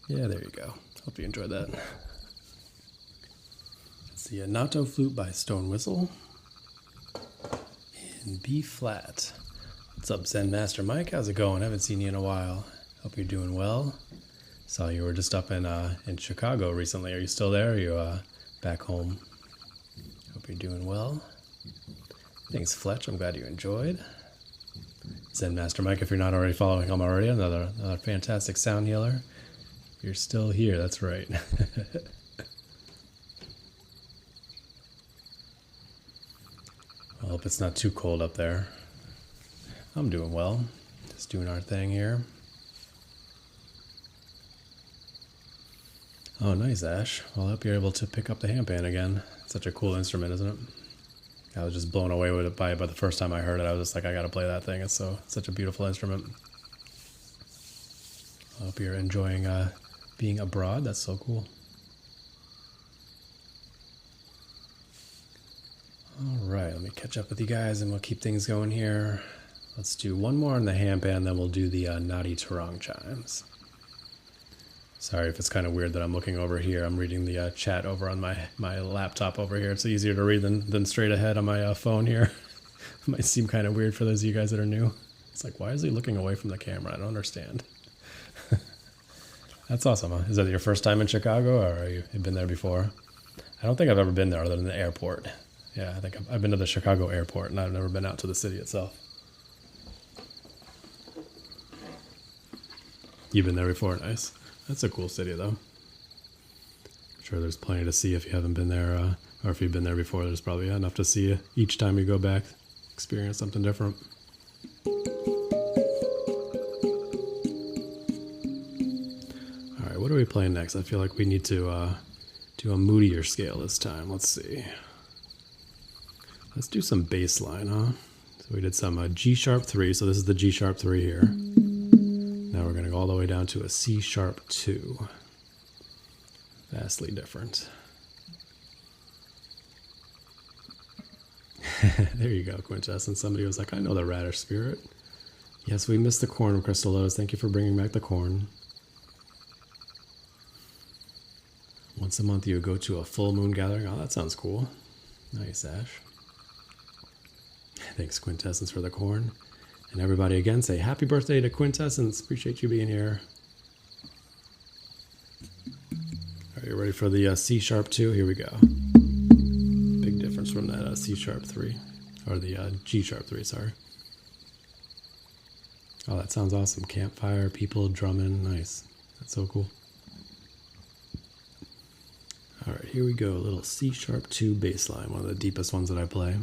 Yeah, there you go. Hope you enjoyed that. It's the Neotone Flute by Stone Whistle in B flat. What's up, Zen Master Mike? How's it going? Haven't seen you in a while. Hope you're doing well. Saw you were just up in Chicago recently. Are you still there? Or are you back home? Hope you're doing well. Thanks, Fletch. I'm glad you enjoyed. Zen Master Mike, if you're not already following him already, another fantastic sound healer. You're still here, that's right. I hope it's not too cold up there. I'm doing well. Just doing our thing here. Oh, nice, Ash. Well, I hope you're able to pick up the handpan again. It's such a cool instrument, isn't it? I was just blown away with it by the first time I heard it. I was just like, I gotta play that thing. It's such a beautiful instrument. I hope you're enjoying being abroad. That's so cool. All right, let me catch up with you guys and we'll keep things going here. Let's do one more on the handpan, then we'll do the Nadi Tarong chimes. Sorry if it's kind of weird that I'm looking over here. I'm reading the chat over on my laptop over here. It's easier to read than straight ahead on my phone here. It might seem kind of weird for those of you guys that are new. It's like, why is he looking away from the camera? I don't understand. That's awesome, huh? Is that your first time in Chicago, or you've been there before? I don't think I've ever been there other than the airport. Yeah, I think I've been to the Chicago airport, and I've never been out to the city itself. You've been there before? Nice. That's a cool city, though. I'm sure there's plenty to see if you haven't been there, or if you've been there before, there's probably enough to see each time you go back, experience something different. What are we playing next? I feel like we need to do a moodier scale this time. Let's see. Let's do some bass line, huh? So we did some G sharp 3, so this is the G sharp 3 here. Now we're going to go all the way down to a C sharp 2. Vastly different. There you go, Quintessence. Somebody was like, I know the Radish Spirit. Yes, we missed the corn, Crystal Lotus. Thank you for bringing back the corn. Once a month you go to a full moon gathering. Oh, that sounds cool. Nice, Ash. Thanks, Quintessence, for the corn. And everybody again say happy birthday to Quintessence. Appreciate you being here. Are you ready for the C sharp 2? Here we go. Big difference from that C sharp 3. Or the G sharp 3, sorry. Oh, that sounds awesome. Campfire, people drumming. Nice. That's so cool. All right, here we go. A little C sharp 2 bass line, one of the deepest ones that I play.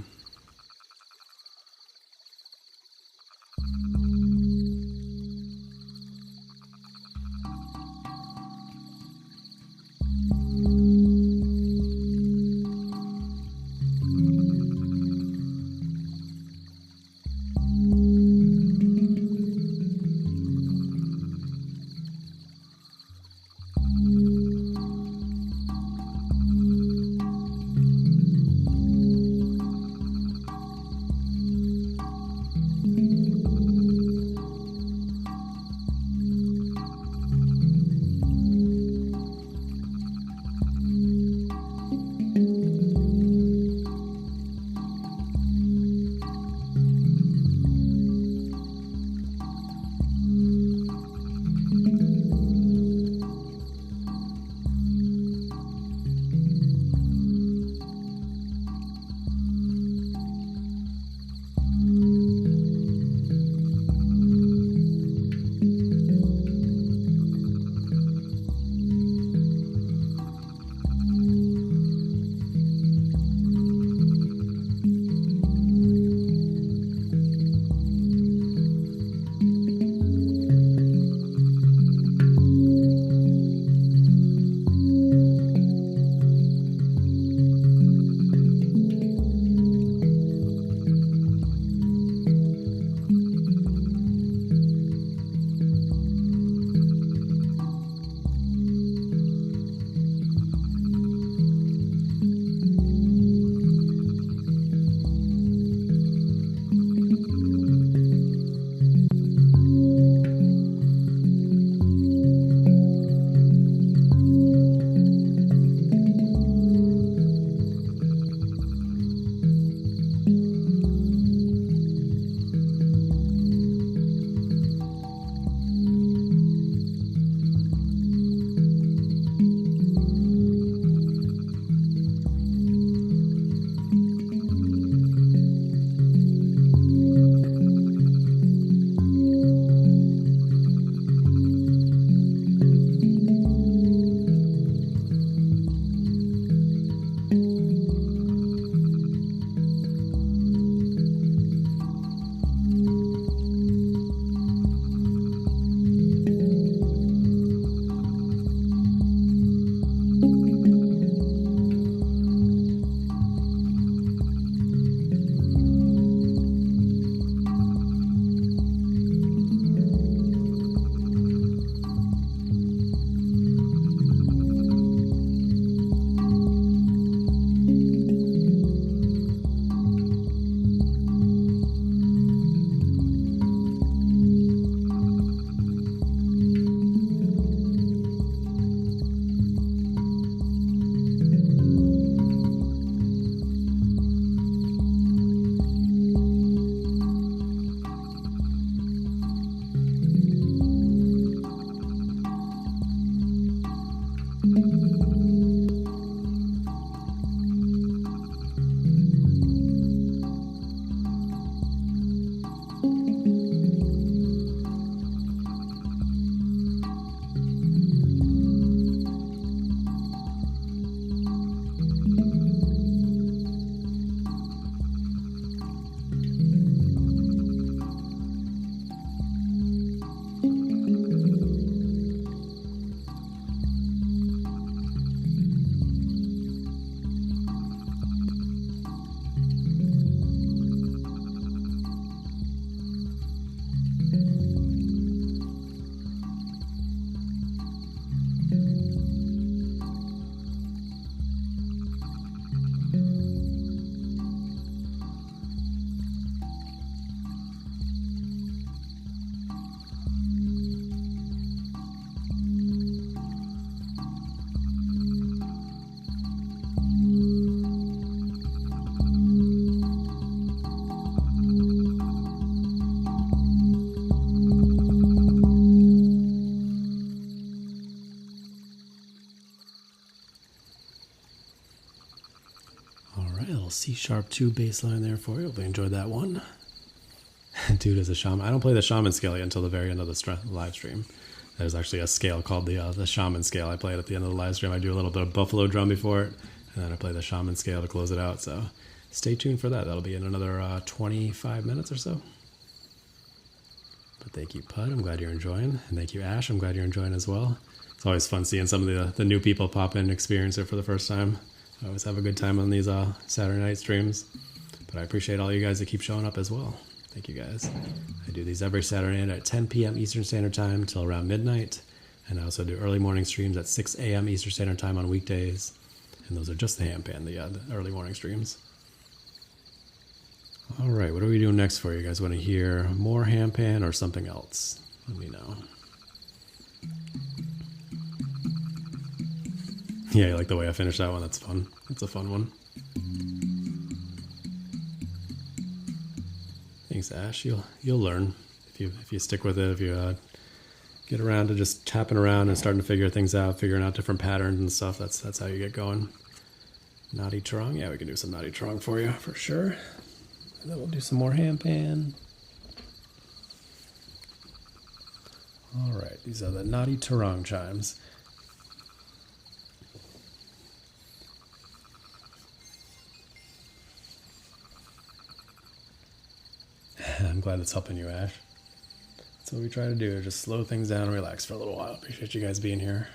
C#2 bass line there for you. Hope you enjoyed that one. Dude is a shaman. I don't play the shaman scale yet until the very end of the live stream. There's actually a scale called the shaman scale. I play it at the end of the live stream. I do a little bit of buffalo drum before it, and then I play the shaman scale to close it out. So stay tuned for that. That'll be in another 25 minutes or so. But thank you, Pud. I'm glad you're enjoying. And thank you, Ash. I'm glad you're enjoying as well. It's always fun seeing some of the new people pop in and experience it for the first time. I always have a good time on these Saturday night streams. But I appreciate all you guys that keep showing up as well. Thank you, guys. I do these every Saturday night at 10 p.m. Eastern Standard Time till around midnight. And I also do early morning streams at 6 a.m. Eastern Standard Time on weekdays. And those are just the Handpan, the early morning streams. All right, what are we doing next for you guys? Want to hear more Handpan or something else? Let me know. Yeah, you like the way I finished that one? That's fun. That's a fun one. Thanks, Ash. You'll learn if you stick with it. If you get around to just tapping around and starting to figure things out, figuring out different patterns and stuff. That's how you get going. Naughty Trong. Yeah, we can do some Naughty Trong for you for sure. And then we'll do some more Handpan. All right, these are the Naughty Tarong chimes. I'm glad it's helping you, Ash. That's what we try to do, just slow things down and relax for a little while. Appreciate you guys being here.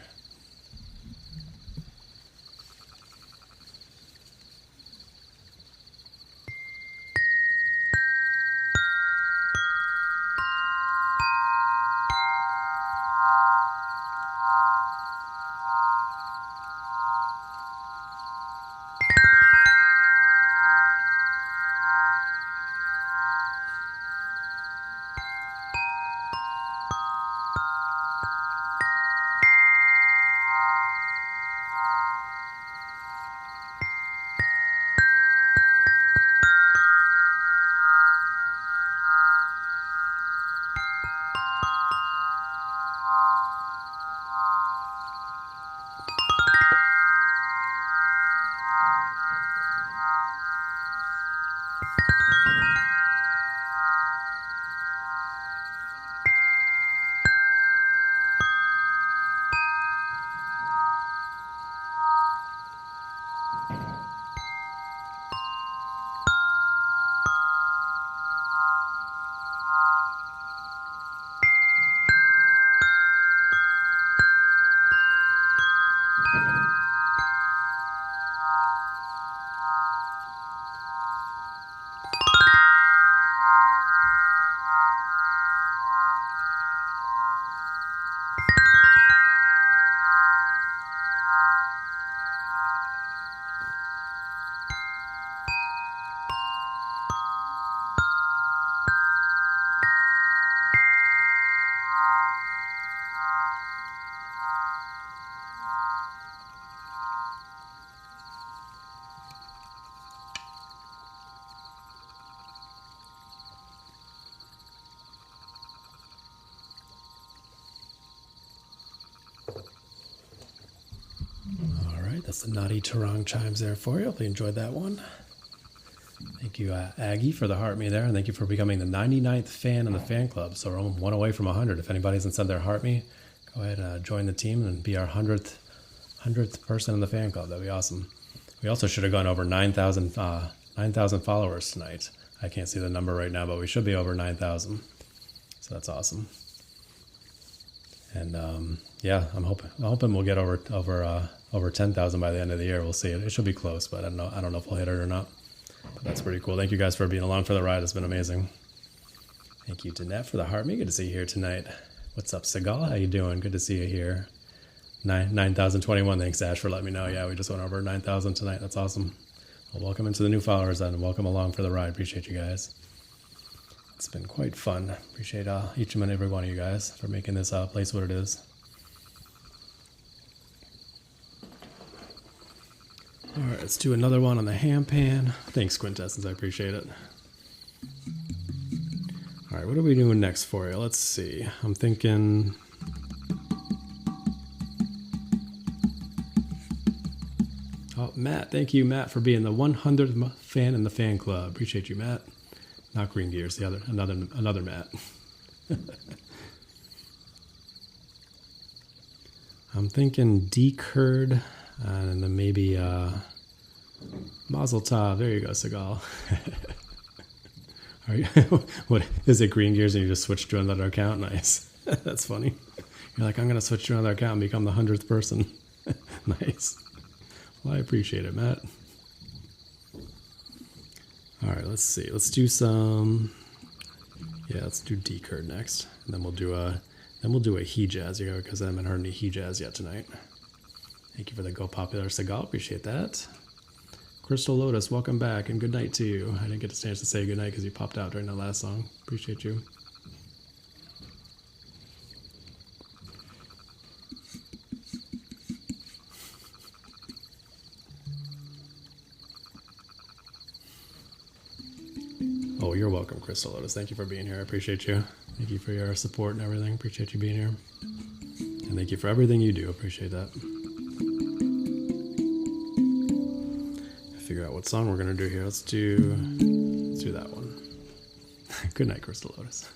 That's the Naughty Tarong chimes there for you. Hope you enjoyed that one. Thank you, Aggie, for the heart me there. And thank you for becoming the 99th fan in the fan club. So we're one away from 100. If anybody hasn't said their heart me, go ahead and join the team and be our 100th person in the fan club. That'd be awesome. We also should have gone over 9,000 followers tonight. I can't see the number right now, but we should be over 9,000. So that's awesome. And yeah, I'm hoping we'll get over 10,000 by the end of the year. We'll see. It should be close, but I don't know if we'll hit it or not. But that's pretty cool. Thank you guys for being along for the ride. It's been amazing. Thank you, Danette, for the heart me. Good to see you here tonight. What's up, Segal? How you doing? Good to see you here. 9,021. Thanks, Ash, for letting me know. Yeah, we just went over 9,000 tonight. That's awesome. Well, welcome into the new followers and welcome along for the ride. Appreciate you guys. It's been quite fun. Appreciate each and every one of you guys for making this place what it is. All right, let's do another one on the Handpan. Thanks, Quintessence. I appreciate it. All right, what are we doing next for you? Let's see. I'm thinking... Oh, Matt, thank you, Matt, for being the 100th fan in the fan club. Appreciate you, Matt. Not Green Gears, the other another Matt. I'm thinking D-Curd, and then maybe Mazel Tov. There you go, Seagal. Are you, what is it, Green Gears, and you just switched to another account? Nice. That's funny. You're like, I'm going to switch to another account and become the 100th person. Nice. Well, I appreciate it, Matt. All right, let's see. Let's do some. Yeah, let's do D-Curd next, and then we'll do a he jazz, because I haven't heard any he jazz yet tonight. Thank you for the Go Popular Seagal. Appreciate that. Crystal Lotus, welcome back, and good night to you. I didn't get a chance to say good night because you popped out during that last song. Appreciate you. Oh, you're welcome, Crystal Lotus. Thank you for being here. I appreciate you. Thank you for your support and everything. Appreciate you being here. And thank you for everything you do. Appreciate that. Figure out what song we're going to do here. Let's do that one. Good night, Crystal Lotus.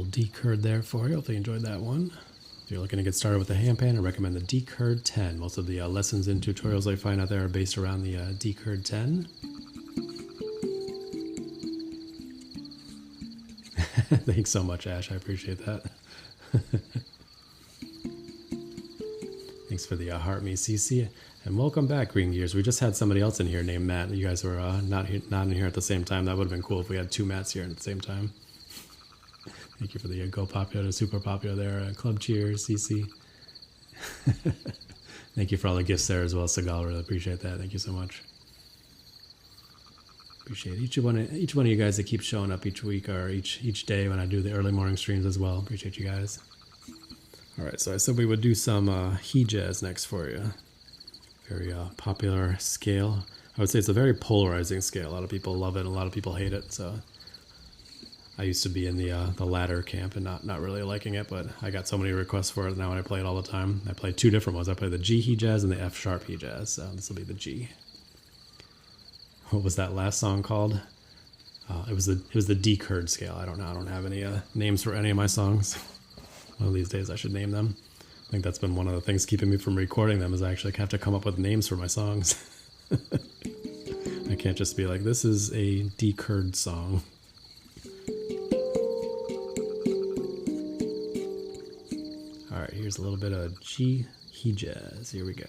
D-Curd there for you. Hopefully you enjoyed that one. If you're looking to get started with the Handpan, I recommend the D-Curd 10. Most of the lessons and tutorials I find out there are based around the D-Curd 10. Thanks so much, Ash. I appreciate that. Thanks for the heart me, CC. And welcome back, Green Gears. We just had somebody else in here named Matt. You guys were not in here at the same time. That would have been cool if we had two Matts here at the same time. Thank you for the Go Popular to Super Popular there. Club Cheers, CC. Thank you for all the gifts there as well, Seagal. Really appreciate that. Thank you so much. Appreciate each one of you guys that keep showing up each week or each day when I do the early morning streams as well. Appreciate you guys. All right, so I said we would do some he jazz next for you. Very popular scale. I would say it's a very polarizing scale. A lot of people love it, a lot of people hate it. So I used to be in the latter camp and not really liking it, but I got so many requests for it now and I play it all the time. I play two different ones. I play the G he jazz and the F sharp he jazz. So this will be the G. What was that last song called? It was the D-Curd scale. I don't know. I don't have any names for any of my songs. One of these days I should name them. I think that's been one of the things keeping me from recording them is I actually have to come up with names for my songs. I can't just be like, this is a D-Curd song. All right, here's a little bit of G he jazz. Here we go.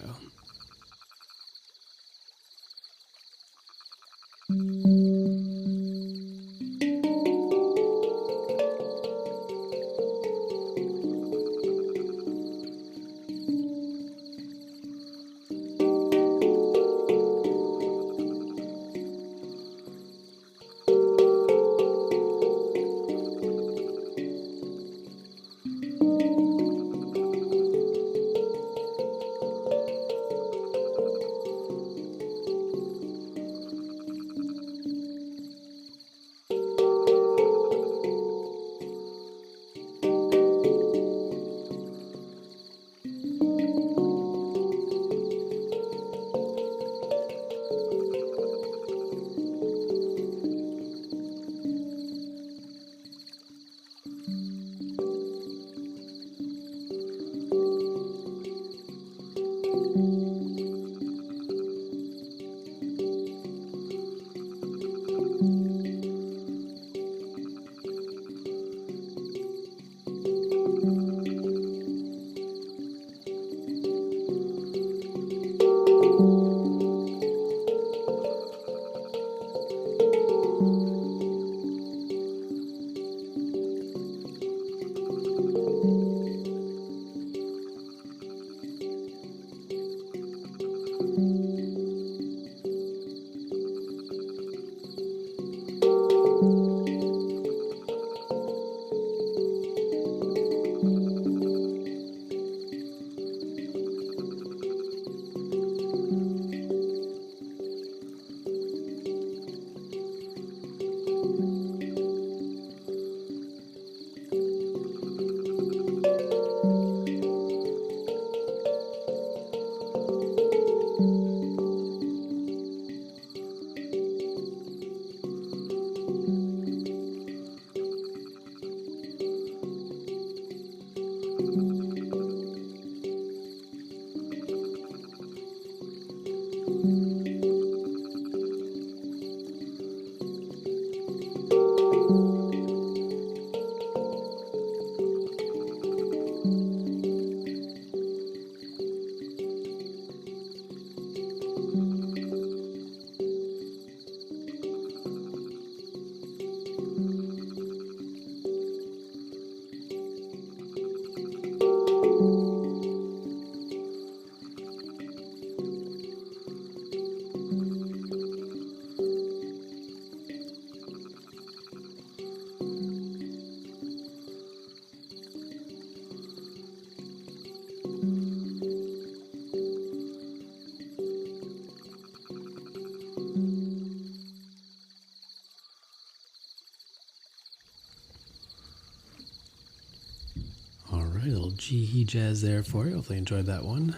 A little G jazz there for you. Hopefully you enjoyed that one.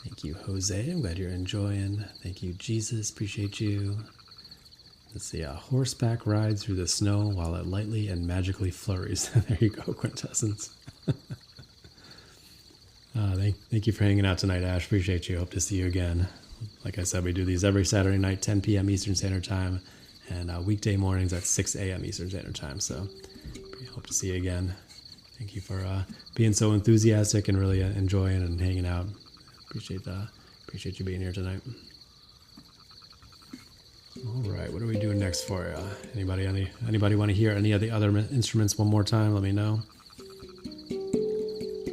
Thank you, Jose. I'm glad you're enjoying. Thank you, Jesus. Appreciate you. Let's see. A horseback ride through the snow while it lightly and magically flurries. There you go, Quintessence. Thank you for hanging out tonight, Ash. Appreciate you. Hope to see you again. Like I said, we do these every Saturday night, 10 p.m. Eastern Standard Time, and weekday mornings at 6 a.m. Eastern Standard Time. So hope to see you again. Thank you for being so enthusiastic and really enjoying and hanging out. Appreciate you being here tonight. All right, what are we doing next for you? Anybody want to hear any of the other instruments one more time? Let me know.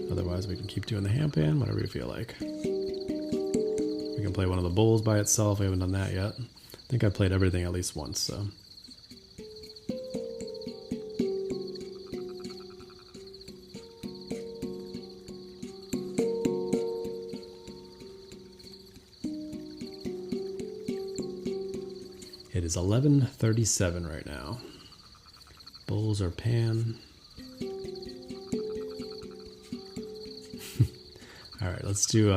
Otherwise, we can keep doing the handpan, whatever you feel like. We can play one of the bowls by itself. We haven't done that yet. I think I played everything at least once, so. It is 11:37 right now. Bowls or pan. All right, let's do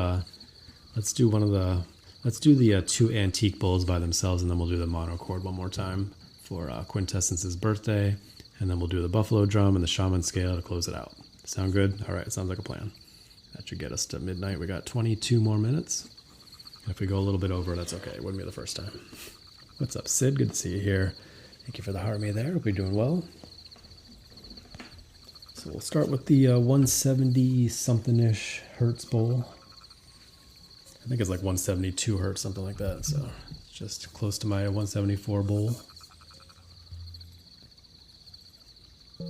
the two antique bowls by themselves, and then we'll do the monochord one more time for Quintessence's birthday, and then we'll do the buffalo drum and the shaman scale to close it out. Sound good? All right, sounds like a plan. That should get us to midnight. We got 22 more minutes. And if we go a little bit over, that's okay. It wouldn't be the first time. What's up, Sid? Good to see you here. Thank you for the heart me there. Hope you're doing well. So we'll start with the 170 something-ish hertz bowl. I think it's like 172 hertz, something like that. So it's just close to my 174 bowl. I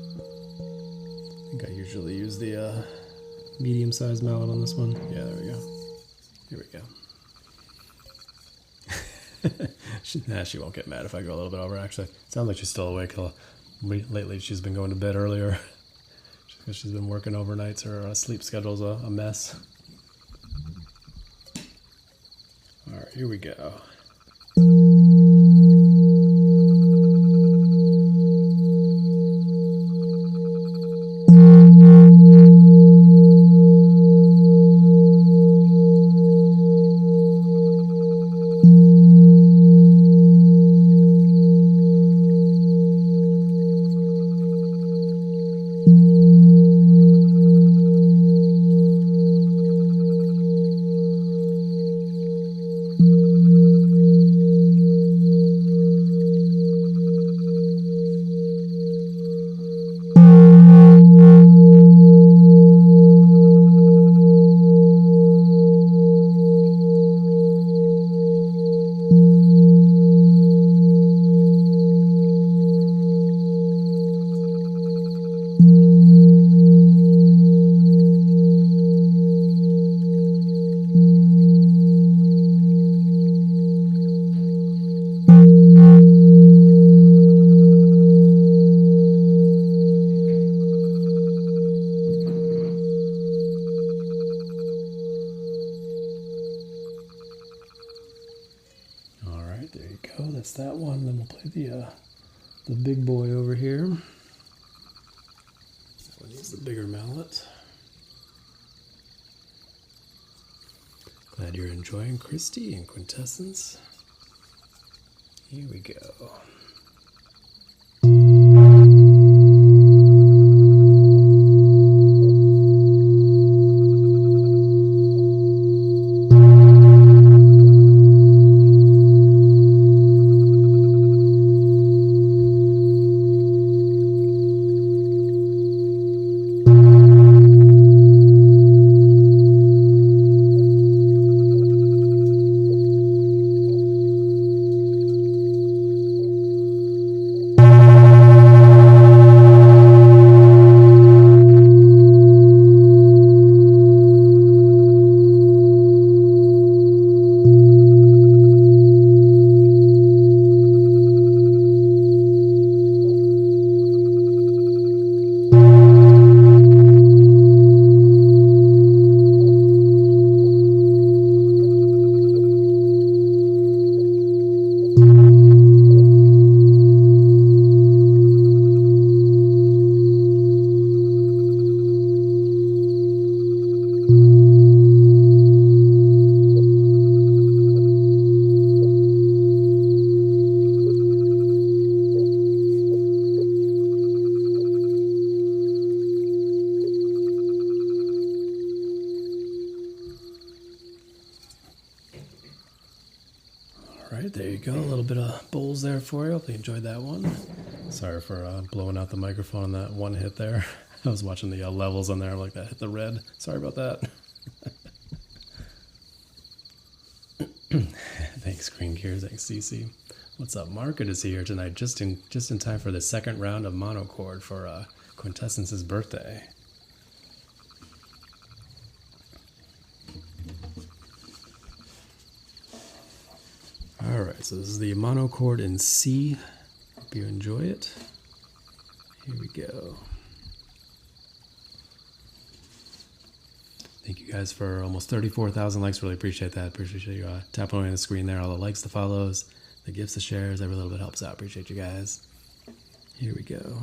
think I usually use the medium-sized mallet on this one. Yeah, there we go. Here we go. She won't get mad if I go a little bit over, actually. It sounds like she's still awake. Lately, she's been going to bed earlier because she's been working overnights. Her sleep schedule's a mess. All right, here we go. That's that one. Then we'll play the big boy over here. That one needs the bigger mallet. Glad you're enjoying Christy and Quintessence. Here we go. right, there you go. A little bit of bowls there for you. Hope you enjoyed that one. Sorry for blowing out the microphone on that one hit there. I was watching the levels on there. I'm like, that hit the red. Sorry about that. Thanks, Green Gears. Thanks, CC. What's up? Market is here tonight, just in time for the second round of monochord for Quintessence's birthday. All right, so this is the monochord in C. Hope you enjoy it. Here we go. Thank you guys for almost 34,000 likes. Really appreciate that. Appreciate you tapping on the screen there. All the likes, the follows, the gifts, the shares. Every little bit helps out. Appreciate you guys. Here we go.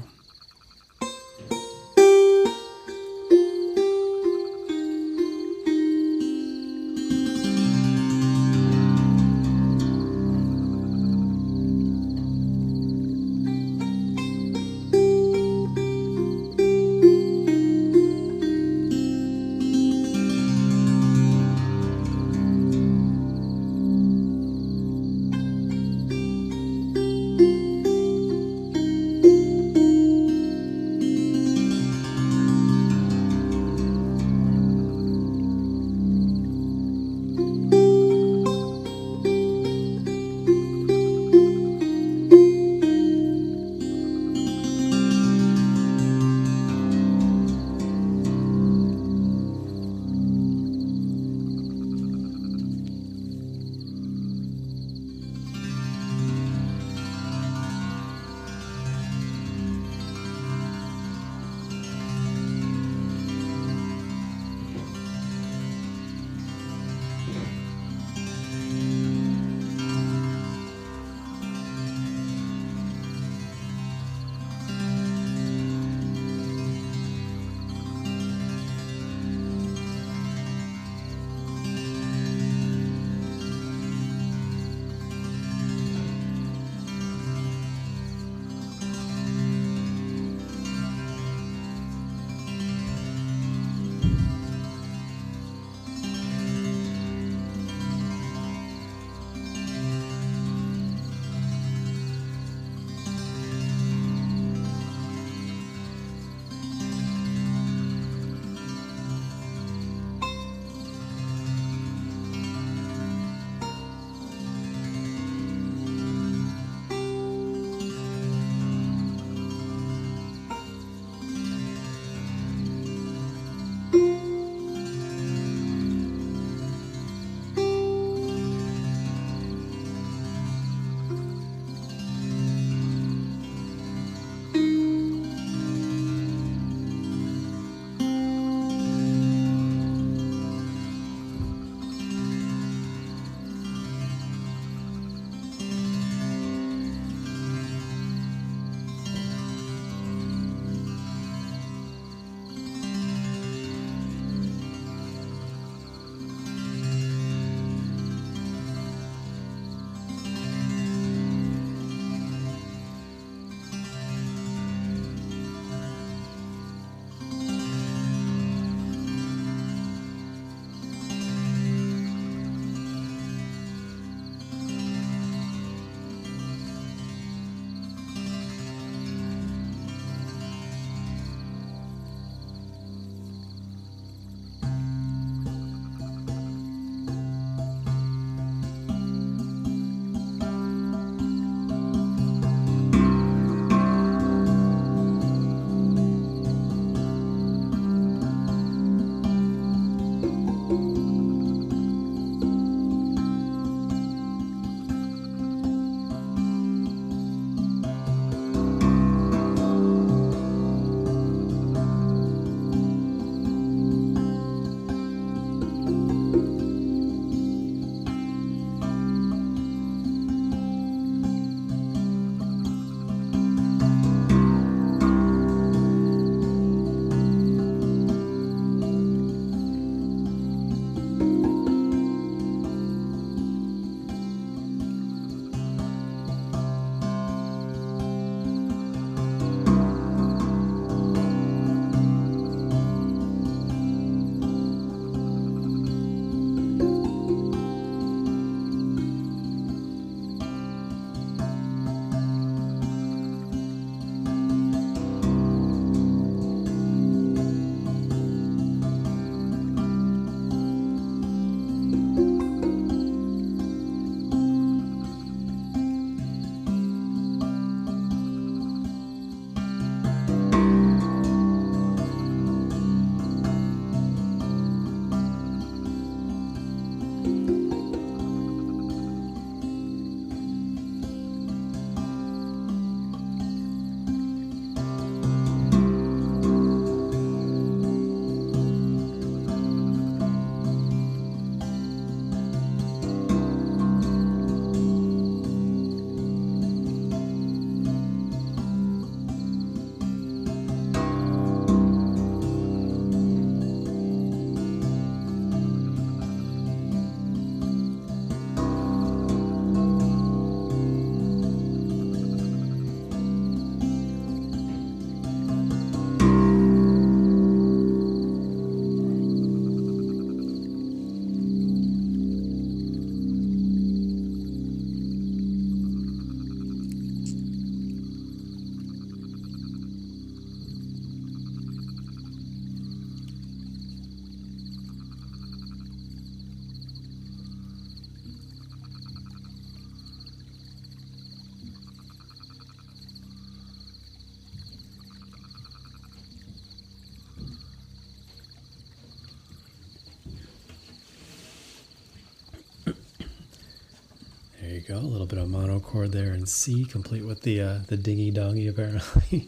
go. A little bit of mono chord there in C, complete with the dingy dongy apparently.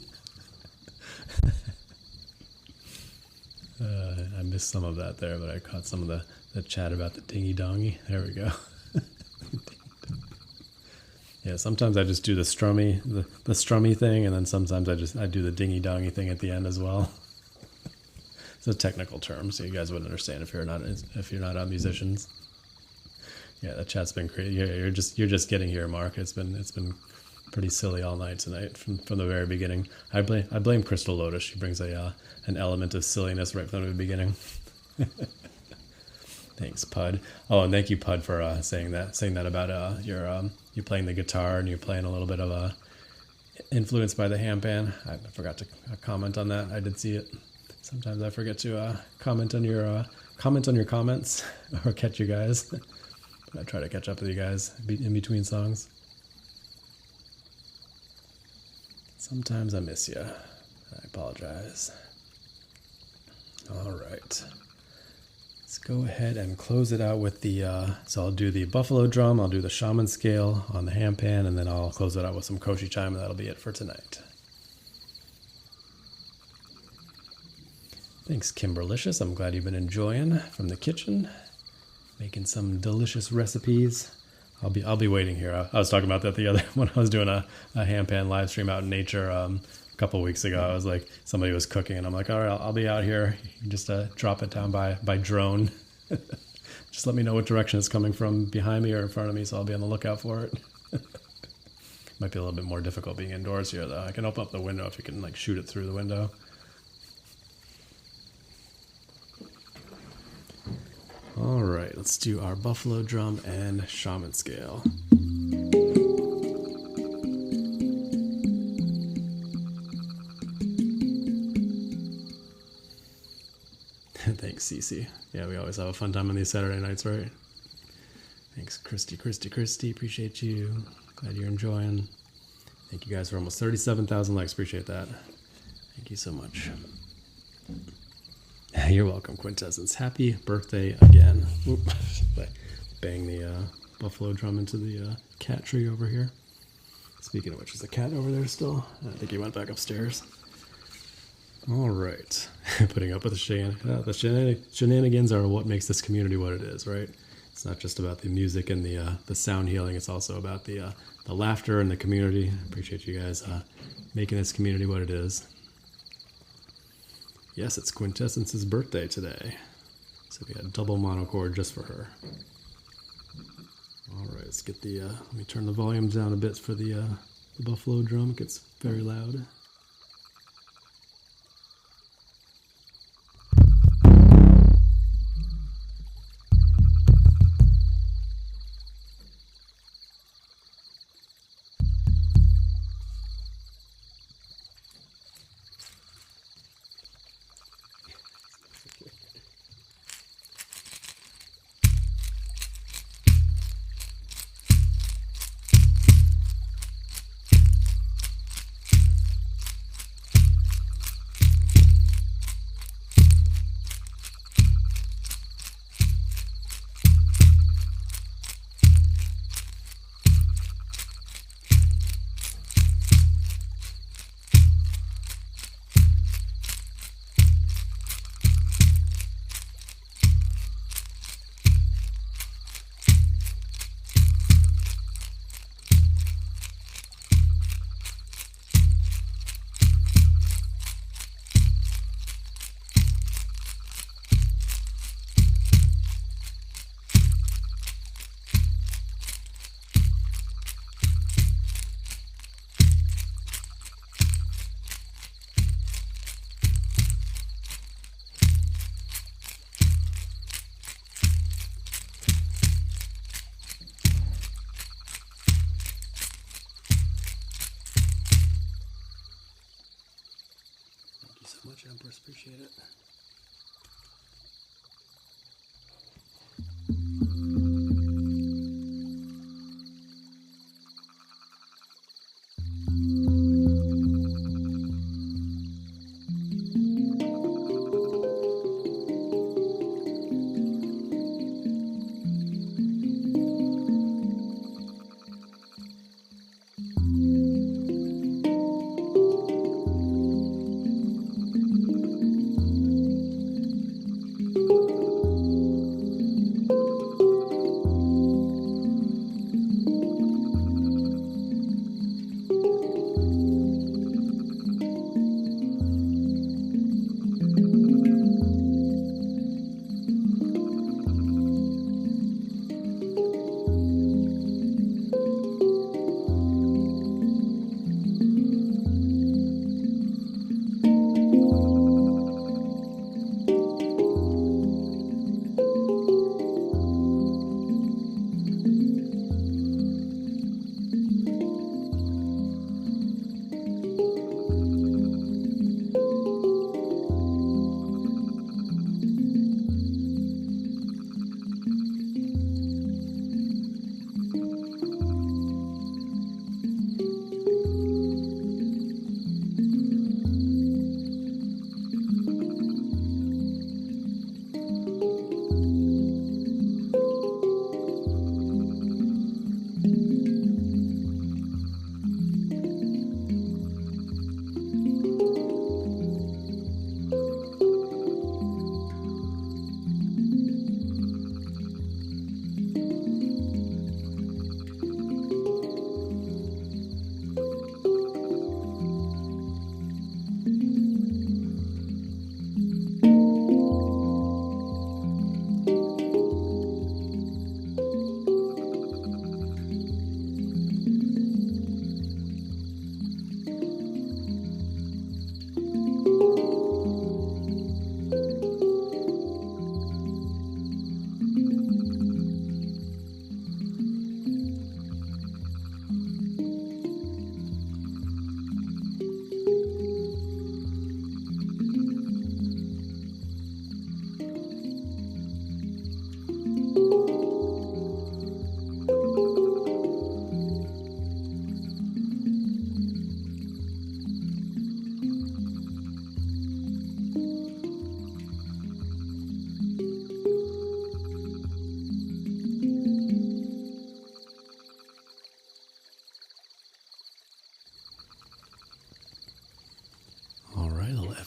I missed some of that there, but I caught some of the chat about the dingy dongy. There we go. Yeah, sometimes I just do the strummy thing, and then sometimes I do the dingy dongy thing at the end as well. It's a technical term, so you guys wouldn't understand if you're not musicians. Yeah, the chat's been crazy. Yeah, you're just getting here, Mark. It's been pretty silly all night tonight from the very beginning. I blame Crystal Lotus. She brings an element of silliness right from the beginning. Thanks, Pud. Oh, and thank you, Pud, for saying that about you playing the guitar and you're playing a little bit of influenced by the handpan. I forgot to comment on that. I did see it. Sometimes I forget to comment on your comments or catch you guys. I try to catch up with you guys in between songs. Sometimes I miss you. I apologize. All right. Let's go ahead and close it out with so I'll do the buffalo drum, I'll do the shaman scale on the handpan, and then I'll close it out with some koshi chime, and that'll be it for tonight. Thanks, Kimberlicious. I'm glad you've been enjoying from the kitchen, making some delicious recipes. I'll be waiting here. I was talking about that when I was doing a handpan live stream out in nature a couple weeks ago. I was like, somebody was cooking, and I'm like, all right, I'll be out here. You can just drop it down by drone. Just let me know what direction it's coming from, behind me or in front of me, so I'll be on the lookout for it. Might be a little bit more difficult being indoors here, though. I can open up the window if you can shoot it through the window. All right, let's do our buffalo drum and shaman scale. Thanks, Cece. Yeah, we always have a fun time on these Saturday nights, right? Thanks, Christy. Appreciate you. Glad you're enjoying. Thank you guys for almost 37,000 likes. Appreciate that. Thank you so much. You're welcome, Quintessence. Happy birthday again. Oop. Bang the buffalo drum into the cat tree over here. Speaking of which, is the cat over there still? I think he went back upstairs. All right. Putting up with the shenanigans are what makes this community what it is, right? It's not just about the music and the sound healing. It's also about the laughter and the community. I appreciate you guys making this community what it is. Yes, it's Quintessence's birthday today. So we got a double monochord just for her. All right, let's get let me turn the volume down a bit for the buffalo drum. It gets very loud.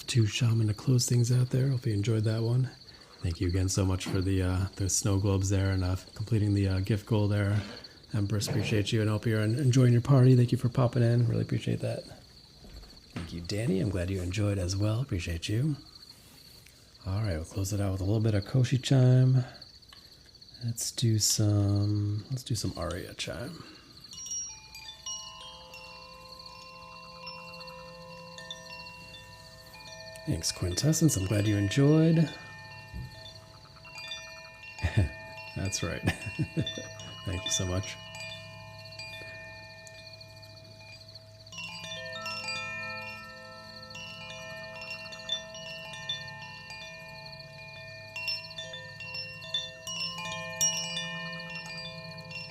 2 shaman to close things out there. Hope you enjoyed that one. Thank you again so much for the snow globes there and completing the gift goal there. Empress, appreciate you, and hope you're enjoying your party. Thank you for popping in. Really appreciate that. Thank you, Danny. I'm glad you enjoyed as well. Appreciate you. All right, we'll close it out with a little bit of Koshi chime. Let's do some Aria chime. Thanks, Quintessence. I'm glad you enjoyed. That's right. Thank you so much.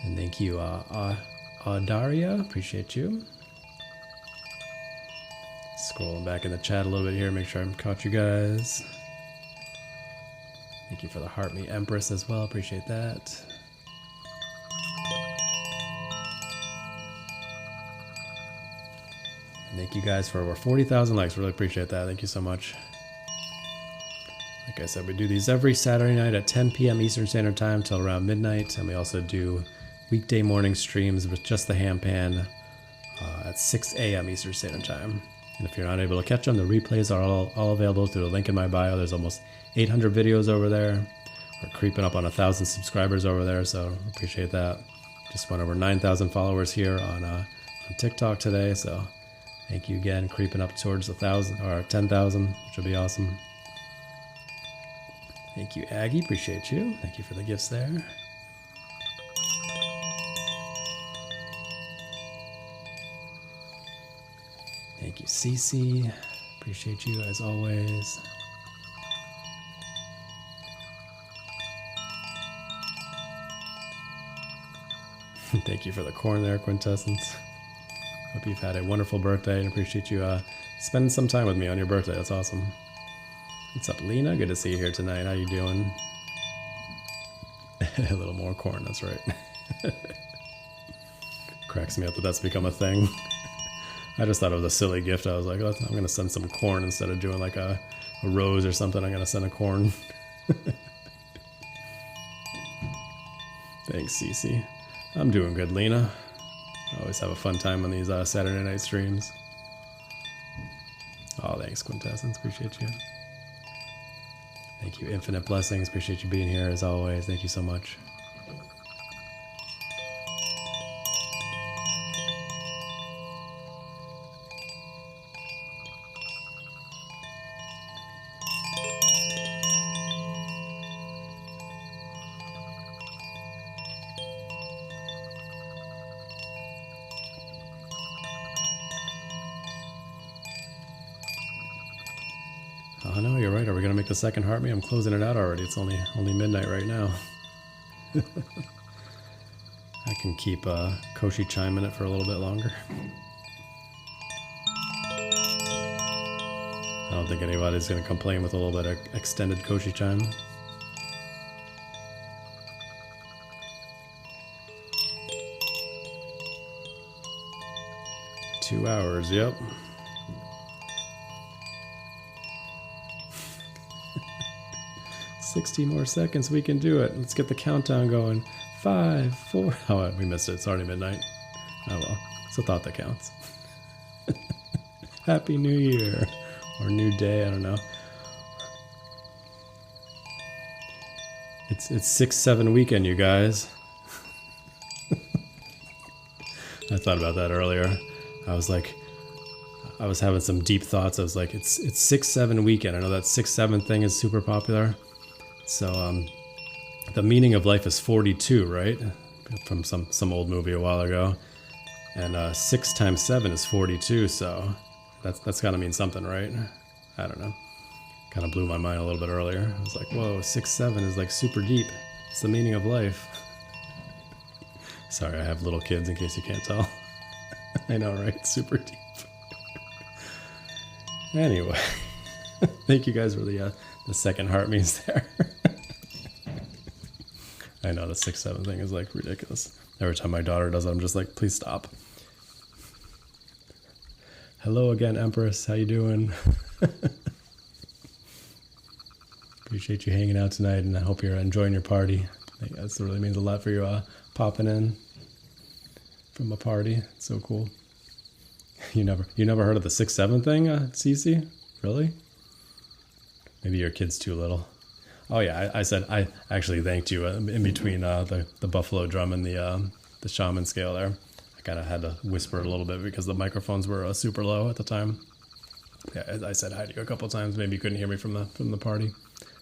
And thank you, Daria. Appreciate you. Scrolling back in the chat a little bit here, make sure I've caught you guys. Thank you for the Heart Me Empress as well. Appreciate that. And thank you guys for over 40,000 likes. Really appreciate that. Thank you so much. Like I said, we do these every Saturday night at 10 p.m. Eastern Standard Time till around midnight. And we also do weekday morning streams with just the Handpan at 6 a.m. Eastern Standard Time. And if you're not able to catch them, the replays are all available through the link in my bio. There's almost 800 videos over there. We're creeping up on 1,000 subscribers over there, so appreciate that. Just went over 9,000 followers here on TikTok today, so thank you again. Creeping up towards 1,000 or 10,000, which will be awesome. Thank you, Aggie. Appreciate you. Thank you for the gifts there. Thank you, Cece. Appreciate you as always. Thank you for the corn there, Quintessence. Hope you've had a wonderful birthday and appreciate you spending some time with me on your birthday. That's awesome. What's up, Lena? Good to see you here tonight. How you doing? A little more corn, that's right. Cracks me up that that's become a thing. I just thought it was a silly gift. I was like, oh, I'm going to send some corn instead of doing like a rose or something. I'm going to send a corn. Thanks, Cece. I'm doing good, Lena. I always have a fun time on these Saturday night streams. Oh, thanks, Quintessence. Appreciate you. Thank you, Infinite Blessings. Appreciate you being here as always. Thank you so much. Oh no, you're right. Are we gonna make the second heart me? I'm closing it out already. It's only midnight right now. I can keep Koshi chiming it for a little bit longer. I don't think anybody's gonna complain with a little bit of extended Koshi chime. Two hours, yep. 60 more seconds, we can do it. Let's get the countdown going. 5, 4. Oh, we missed it. It's already midnight. Oh well, it's a thought that counts. Happy New Year. Or new day, I don't know. It's 6/7 weekend, you guys. I thought about that earlier. I was having some deep thoughts. I was like, it's 6/7 weekend. I know that 6/7 thing is super popular. So the meaning of life is 42, right? From some old movie a while ago. And 6 times 7 is 42, so that's gotta mean something, right? I don't know. Kind of blew my mind a little bit earlier. I was like, whoa, 6/7 is like super deep. It's the meaning of life. Sorry, I have little kids in case you can't tell. I know, right? Super deep. Anyway, thank you guys for the second heart means there. I know the 6/7 thing is like ridiculous. Every time my daughter does it, I'm just like, please stop. Hello again, Empress. How you doing? Appreciate you hanging out tonight, and I hope you're enjoying your party. I think that really means a lot for you popping in from a party. It's so cool. You never heard of the 6/7 thing, Cece? Really? Maybe your kid's too little. Oh yeah, I said I actually thanked you in between the buffalo drum and the shaman scale there. I kind of had to whisper a little bit because the microphones were super low at the time. Yeah, I said hi to you a couple times. Maybe you couldn't hear me from the party.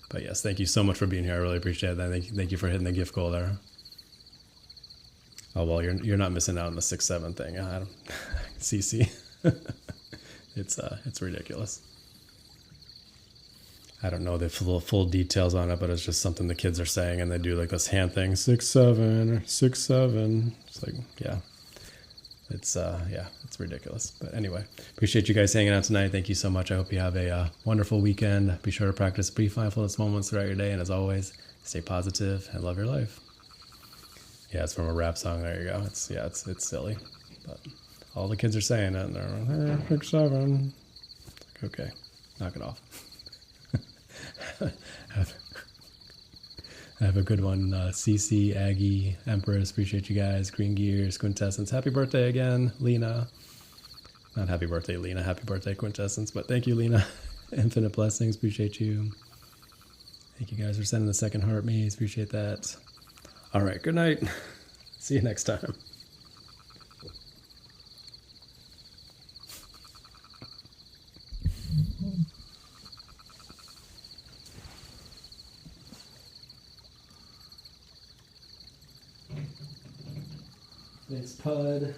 But yes, thank you so much for being here. I really appreciate that. Thank you for hitting the gift goal there. Oh well, you're not missing out on the 6/7 thing. I don't, CC. It's ridiculous. I don't know the full details on it, but it's just something the kids are saying, and they do like this hand thing, 6/7 or 6/7. It's like, yeah, it's ridiculous. But anyway, appreciate you guys hanging out tonight. Thank you so much. I hope you have a wonderful weekend. Be sure to practice brief mindfulness moments throughout your day, and as always, stay positive and love your life. Yeah, it's from a rap song. There you go. It's silly, but all the kids are saying it, and they're 6/7. Okay, knock it off. Have a good one. CC, Aggie, Empress, appreciate you guys. Green Gears, Quintessence. Happy birthday again, Lena. Not happy birthday, Lena. Happy birthday, Quintessence. But thank you, Lena. Infinite blessings. Appreciate you. Thank you guys for sending the second heart maze. Appreciate that. All right. Good night. See you next time. Thanks, Pud.